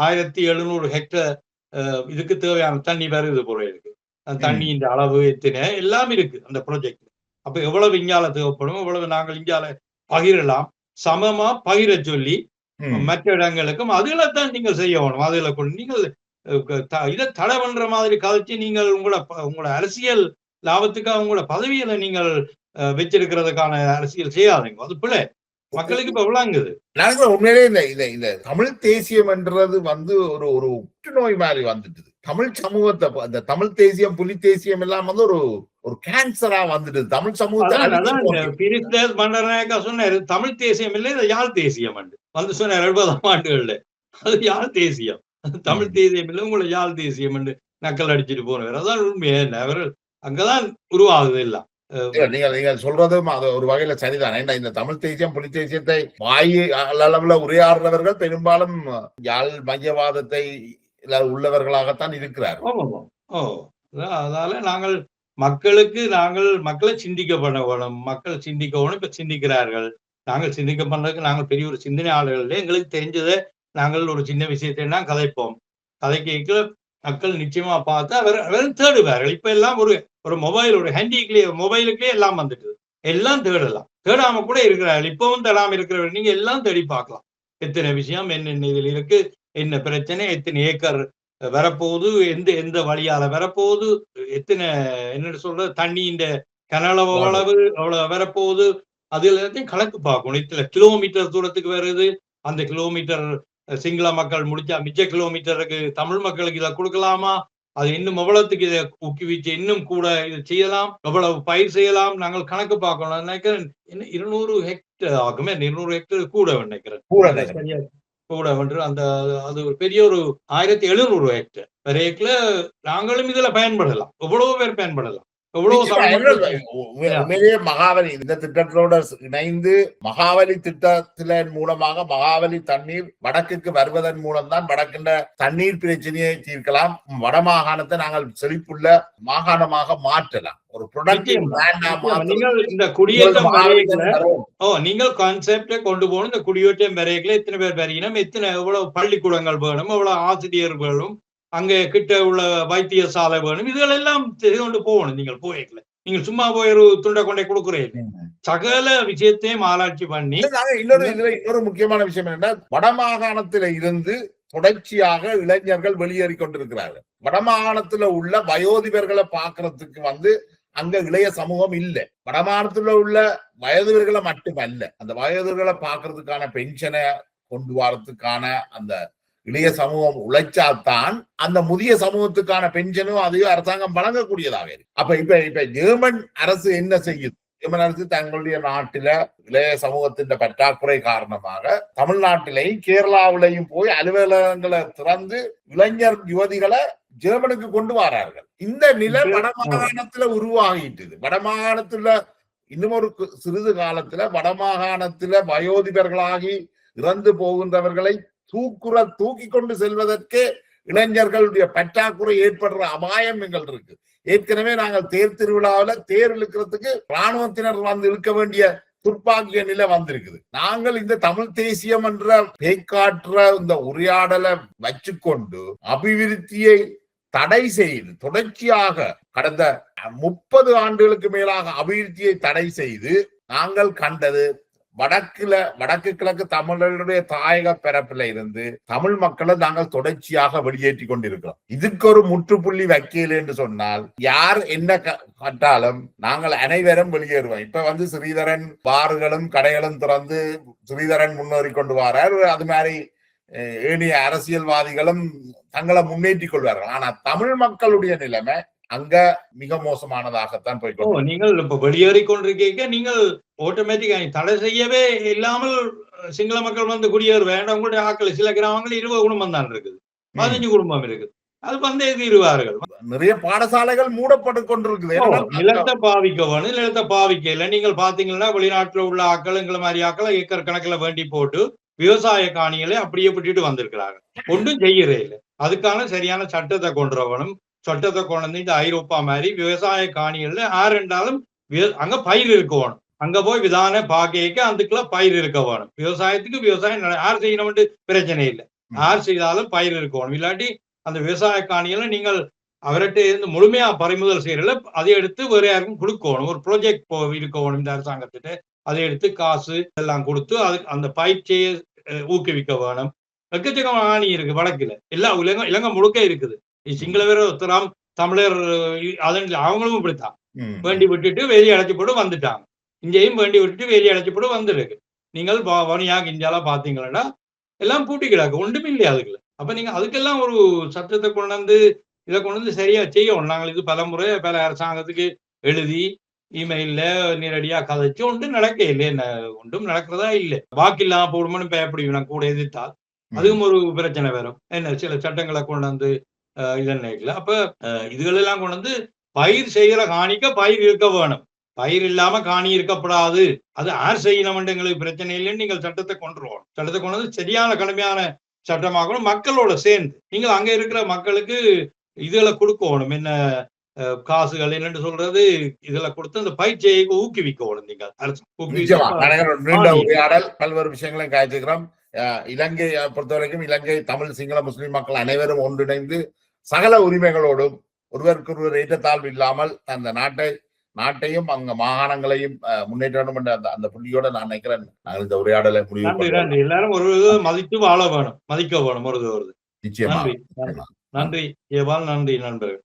1700 ஹெக்டர் இதுக்கு தேவையான தண்ணி வருது போல இருக்கு, தண்ணியின் அளவு எத்தனை எல்லாம் இருக்கு அந்த ப்ராஜெக்ட். அப்ப எவ்வளவு இங்கால தேவைப்படும், எவ்வளவு நாங்கள் இங்கால பகிரலாம், சமமா பகிர சொல்லி மற்ற இடங்களுக்கும் அதுலதான் நீங்கள் செய்ய வேணும். அதுல கொண்டு நீங்கள் இதை தடை பண்ற மாதிரி கதைச்சு நீங்கள் உங்களோட அரசியல் லாபத்துக்காக உங்களோட பதவியில நீங்கள் வச்சிருக்கிறதுக்கான அரசியல் செய்யாதீங்க. அது பிள்ளை மக்களுக்கு இப்ப விளங்குது. உண்மையிலே இந்த தமிழ் தேசியம் என்றது ஒரு புற்றுநோய் மாதிரி வந்துட்டு தமிழ் சமூகத்தை, அந்த தமிழ் தேசியம் புலி தேசியம் எல்லாம் ஒரு கேன்சரா வந்துட்டு தமிழ் சமூகத்தை சொன்னாரு. தமிழ் தேசியம் இல்லை, இது யாழ் தேசியம் சொன்னார் 70ஆம் ஆண்டுகள்ல. அது யாழ் தேசியம், தமிழ் தேசியம் இல்லை, உங்களை யாழ் தேசியம் நக்கல் அடிச்சுட்டு போனவர். அதான் உண்மையே. அவர் அங்கதான் உருவாகுது எல்லாம். நீங்க சொல்றதும் அது ஒரு வகையில சரிதான். இந்த தமிழ் தேசியம் புலி தேசியத்தை வாய் அளவுல உரையாடுறவர்கள் பெரும்பாலும் யாழ் மையவாதத்தை உள்ளவர்களாகத்தான் இருக்கிறார்கள். அதனால நாங்கள் மக்களை சிந்திக்க பண்ண வேணும். மக்கள் சிந்திக்கணும். இப்ப சிந்திக்கிறார்கள். நாங்கள் சிந்திக்க பண்றதுக்கு நாங்கள் பெரிய ஒரு சிந்தனையாளர்கள். எங்களுக்கு தெரிஞ்சதை நாங்கள் ஒரு சின்ன விஷயத்தை கதைப்போம். கதைக்க மக்கள் நிச்சயமா பார்த்து அவர் தேடுவார்கள். இப்ப எல்லாம் ஒரு மொபைல், ஒரு மொபைலுக்குள்ளே எல்லாம் வந்துட்டு எல்லாம் தேடலாம். தேடாம கூட இருக்கிறார்கள். இப்பவும் தேடாம இருக்கிறவர்கள் நீங்க எல்லாம் தேடி பார்க்கலாம். எத்தனை விஷயம் என்னென்ன இதுல இருக்கு, என்ன பிரச்சனை, எத்தனை ஏக்கர் வரப்போகுது, எந்த வழியால வரப்போகுது, எத்தனை என்ன சொல்றது தண்ணி இந்த கனளவு அவ்வளவு வரப்போகுது, அது எல்லாத்தையும் கணக்கு பார்க்கணும். இத்தனை கிலோமீட்டர் தூரத்துக்கு வருது, அந்த கிலோமீட்டர் சிங்கள மக்கள் முடிச்சா மிச்ச கிலோமீட்டருக்கு தமிழ் மக்களுக்கு இதை கொடுக்கலாமா, அது இன்னும் எவ்வளவுக்கு இதை ஊக்குவிச்சு இன்னும் கூட இதை செய்யலாம், எவ்வளவு பயிர் செய்யலாம், நாங்கள் கணக்கு பார்க்கணும். நினைக்கிறேன் 200 ஹெக்டர் ஆகுமே, 200 ஹெக்டர் கூட நினைக்கிறேன் கூட வென்று அந்த அது ஒரு பெரிய ஒரு 1700 ஹெக்டர் வரைக்குல நாங்களும் இதுல பயன்படலாம். எவ்வளவு பேர் பயன்படலாம். எவ்வளவு தமிழ் மக்கள் உண்மையிலேயே மகாவலி இந்த திட்டத்தோட இணைந்து மகாவலி திட்டத்தின் மூலமாக மகாவலி தண்ணீர் வடக்குக்கு வருவதன் மூலம்தான் வடக்கின்ற தண்ணீர் பிரச்சனையை தீர்க்கலாம். வடமாகாணத்தை நாங்கள் செழிப்புள்ள மாகாணமாக மாற்றலாம். ஒரு நீங்கள் இந்த குடியேற்றம் நீங்கள் கான்செப்டை கொண்டு போகணும். இந்த குடியேற்றம் வரைகளை எத்தனை பேர் வரையினம், எத்தனை எவ்வளவு பள்ளிக்கூடங்கள் வேணும், எவ்வளவு ஆசிரியர்களும் அங்கே கிட்ட உள்ள வைத்தியசாலை வேணும், இதுகள் எல்லாம் செய்து கொண்டு போகணும். நீங்கள் போய்க்கல, நீங்கள் சும்மா போய் ஒரு துண்டை கொண்டை கொடுக்குறீங்க. சகல விஷயத்தையும் ஆராய்ச்சி பண்ணி இன்னொரு முக்கியமான விஷயம் என்னன்னா, வடமாகாணத்தில இருந்து தொடர்ச்சியாக இளைஞர்கள் வெளியேறி கொண்டிருக்கிறார்கள். வடமாகாணத்துல உள்ள வயோதிபர்களை பாக்குறதுக்கு அங்க இளைய சமூகம் இல்லை. வடமாகாணத்துல உள்ள வயோதிபர்களை மட்டுமல்ல, அந்த வயோதிபர்களை பாக்குறதுக்கான பென்ஷனை கொண்டு வரதுக்கான அந்த இளைய சமூகம் உழைச்சால்தான் அந்த முதிய சமூகத்துக்கான பென்ஷனும் அதையும் அரசாங்கம் வழங்கக்கூடியதாக இருக்கு. அப்ப இப்ப ஜெர்மன் அரசு என்ன செய்யுது? ஜெர்மன் அரசு தங்களுடைய நாட்டில இளைய சமூகத்தின் பற்றாக்குறை காரணமாக தமிழ்நாட்டிலையும் கேரளாவிலையும் போய் அலுவலகங்களை திறந்து இளைஞர் யுவதிகளை ஜெர்மனுக்கு கொண்டு வரார்கள். இந்த நிலை வடமாகாணத்துல உருவாகிட்டு. வடமாகாணத்துல இன்னும் ஒரு சிறிது காலத்துல வடமாகாணத்துல வயோதிபர்களாகி இறந்து போகின்றவர்களை தூக்கி கொண்டு செல்வதற்கு இளைஞர்களுடைய பற்றாக்குறை ஏற்படுற அபாயம் எங்கள் இருக்கு. ஏற்கனவே நாங்கள் தேர் திருவிழாவில் தேர் இழுக்கிறதுக்கு இராணுவத்தினர் இழுக்க வேண்டிய துர்ப்பாக்கிய நிலை வந்திருக்குது. நாங்கள் இந்த தமிழ் தேசியம் என்ற பேய்காற்ற இந்த உரையாடலை வச்சுக்கொண்டு அபிவிருத்தியை தடை செய்து தொடர்ச்சியாக கடந்த 30 ஆண்டுகளுக்கு மேலாக அபிவிருத்தியை தடை செய்து நாங்கள் கண்டது வடக்கு கிழக்கு தமிழர்களுடைய தாயக பரப்பில இருந்து தமிழ் மக்களை நாங்கள் தொடர்ச்சியாக வெளியேற்றி கொண்டிருக்கிறோம். இதுக்கு ஒரு முற்றுப்புள்ளி வைக்கல என்று சொன்னால் யார் என்ன கட்டாலும் நாங்கள் அனைவரும் வெளியேறுவோம். இப்ப ஸ்ரீதரன் பார்களும் கடைகளும் திறந்து ஸ்ரீதரன் முன்னேறி கொண்டு வரார். அது மாதிரி ஏனைய அரசியல்வாதிகளும் தங்களை முன்னேற்றி கொள்வார்கள். ஆனா தமிழ் மக்களுடைய நிலைமை அங்க மிக மோசமானதாகத்தான் போய்கொண்டு. நீங்கள் இப்ப வெளியேறி கொண்டிருக்க நீங்கள் ஆட்டோமேட்டிக்கா தடை செய்யவே இல்லாமல் சிங்கள மக்கள் குடியேற வேண்டாம். உங்களுடைய ஆக்கள் சில கிராமங்கள் 20 குடும்பம் தான் இருக்குது, 15 குடும்பம் இருக்குது. அது எதிர்வார்கள். நிறைய பாடசாலைகள் மூடப்பட்டு கொண்டிருக்குது. நிலத்தை பாவிக்க வேணும், நிலத்தை பாவிக்க இல்லை. நீங்கள் பாத்தீங்கன்னா வெளிநாட்டுல உள்ள ஆக்கள் எங்களை மாதிரி ஆக்களை ஏக்கர் கணக்குல வேண்டி போட்டு விவசாய காணிகளை அப்படியே விட்டுட்டு வந்திருக்கிறாங்க. ஒன்றும் செய்யறே இல்லை. அதுக்கான சரியான சட்டத்தை கொண்டு வரணும். சட்டத்தை கொண்டு இந்த ஐரோப்பா மாதிரி விவசாய காணிகள்ல யார் என்றாலும் அங்க பயிர் இருக்க வேணும். அங்க போய் விதான பாக்கைக்கு அதுக்குள்ள பயிர் இருக்க வேணும். விவசாயத்துக்கு விவசாயம் யார் செய்யணும்னு பிரச்சனை இல்லை. யார் செய்தாலும் பயிர் இருக்க வேணும். இல்லாட்டி அந்த விவசாய காணிகளை நீங்கள் அவர்கிட்ட இருந்து முழுமையா பறிமுதல் செய்யறதுல அதை எடுத்து வேற யாருக்கும் கொடுக்கணும். ஒரு ப்ராஜெக்ட் இருக்க வேணும் இந்த அரசாங்கத்திட்ட. அதை எடுத்து காசு எல்லாம் கொடுத்து அதுக்கு அந்த பயிற்சியை ஊக்குவிக்க வேணும். எக்கச்சக்கமான ஆணி இருக்கு வடக்குல, எல்லா இலங்கை முழுக்க இருக்குது. சிங்கள வேற ஒருத்தராம் தமிழர் அவங்களும் இப்படித்தான் வேண்டி விட்டுட்டு வேலி அடைச்சி போட்டு வந்துட்டாங்க. இங்கேயும் வேண்டி விட்டுட்டு வேலி அடைச்சி போட்டு வந்துருக்கு. நீங்கள் வணியாக இந்தியாலாம் பாத்தீங்கன்னா எல்லாம் பூட்டி கிடக்கு, ஒன்றுமே இல்லையா அதுக்குள்ள. அப்ப நீங்க அதுக்கெல்லாம் ஒரு சட்டத்தை கொண்டு இதை கொண்டு சரியா செய்யணும். நாங்கள் இது பல அரசாங்கத்துக்கு எழுதி இமெயில்ல நேரடியா கதைச்சு ஒன்றும் நடக்க இல்லை. ஒன்றும் நடக்கிறதா இல்லை. வாக்கு இல்லாம போடுமோன்னு பயப்படுவீங்க. நான் கூட எதிர்த்தால் அதுவும் ஒரு பிரச்சனை வரும். என்ன சில சட்டங்களை கொண்டு இல்லைன்னு. அப்ப இதுகளெல்லாம் கொண்டு பயிர் செய்யற காணிக்க பயிர் இருக்க வேணும். பயிர் இல்லாம காணி இருக்கப்படாது. அது யார் செய்யணும் எங்களுக்கு பிரச்சனை இல்லைன்னு நீங்கள் சட்டத்தை கொண்டு வரணும். சட்டத்தை கொண்டு சரியான கடுமையான சட்டமாகணும். மக்களோட சேர்ந்து நீங்கள் அங்க இருக்கிற மக்களுக்கு இதுகளை கொடுக்கணும். என்ன காசுகள் என்னன்னு சொல்றது இதுல கொடுத்து அந்த பயிற்சியை ஊக்குவிக்கணும். நீங்கள் உரையாடல் பல்வேறு விஷயங்களையும் காய்ச்சிக்கிறோம். இலங்கையை பொறுத்த வரைக்கும் இலங்கை தமிழ் சிங்கள முஸ்லிம் மக்கள் அனைவரும் ஒன்றிணைந்து சகல உரிமைகளோடும் ஒருவருக்கொருவர் ஏற்றத்தாழ்வு இல்லாமல் அந்த நாட்டையும் அங்க மாகாணங்களையும் முன்னேற்றணும் என்ற அந்த புள்ளியோட நான் நினைக்கிறேன். நாங்கள் இந்த உரையாடலை முடிவு எல்லாரும் ஒரு மதித்து வாழ வேணும், மதிக்க வேணும். ஒரு நிச்சயமா. நன்றி ஜெயபால், நன்றி நண்பர்கள்.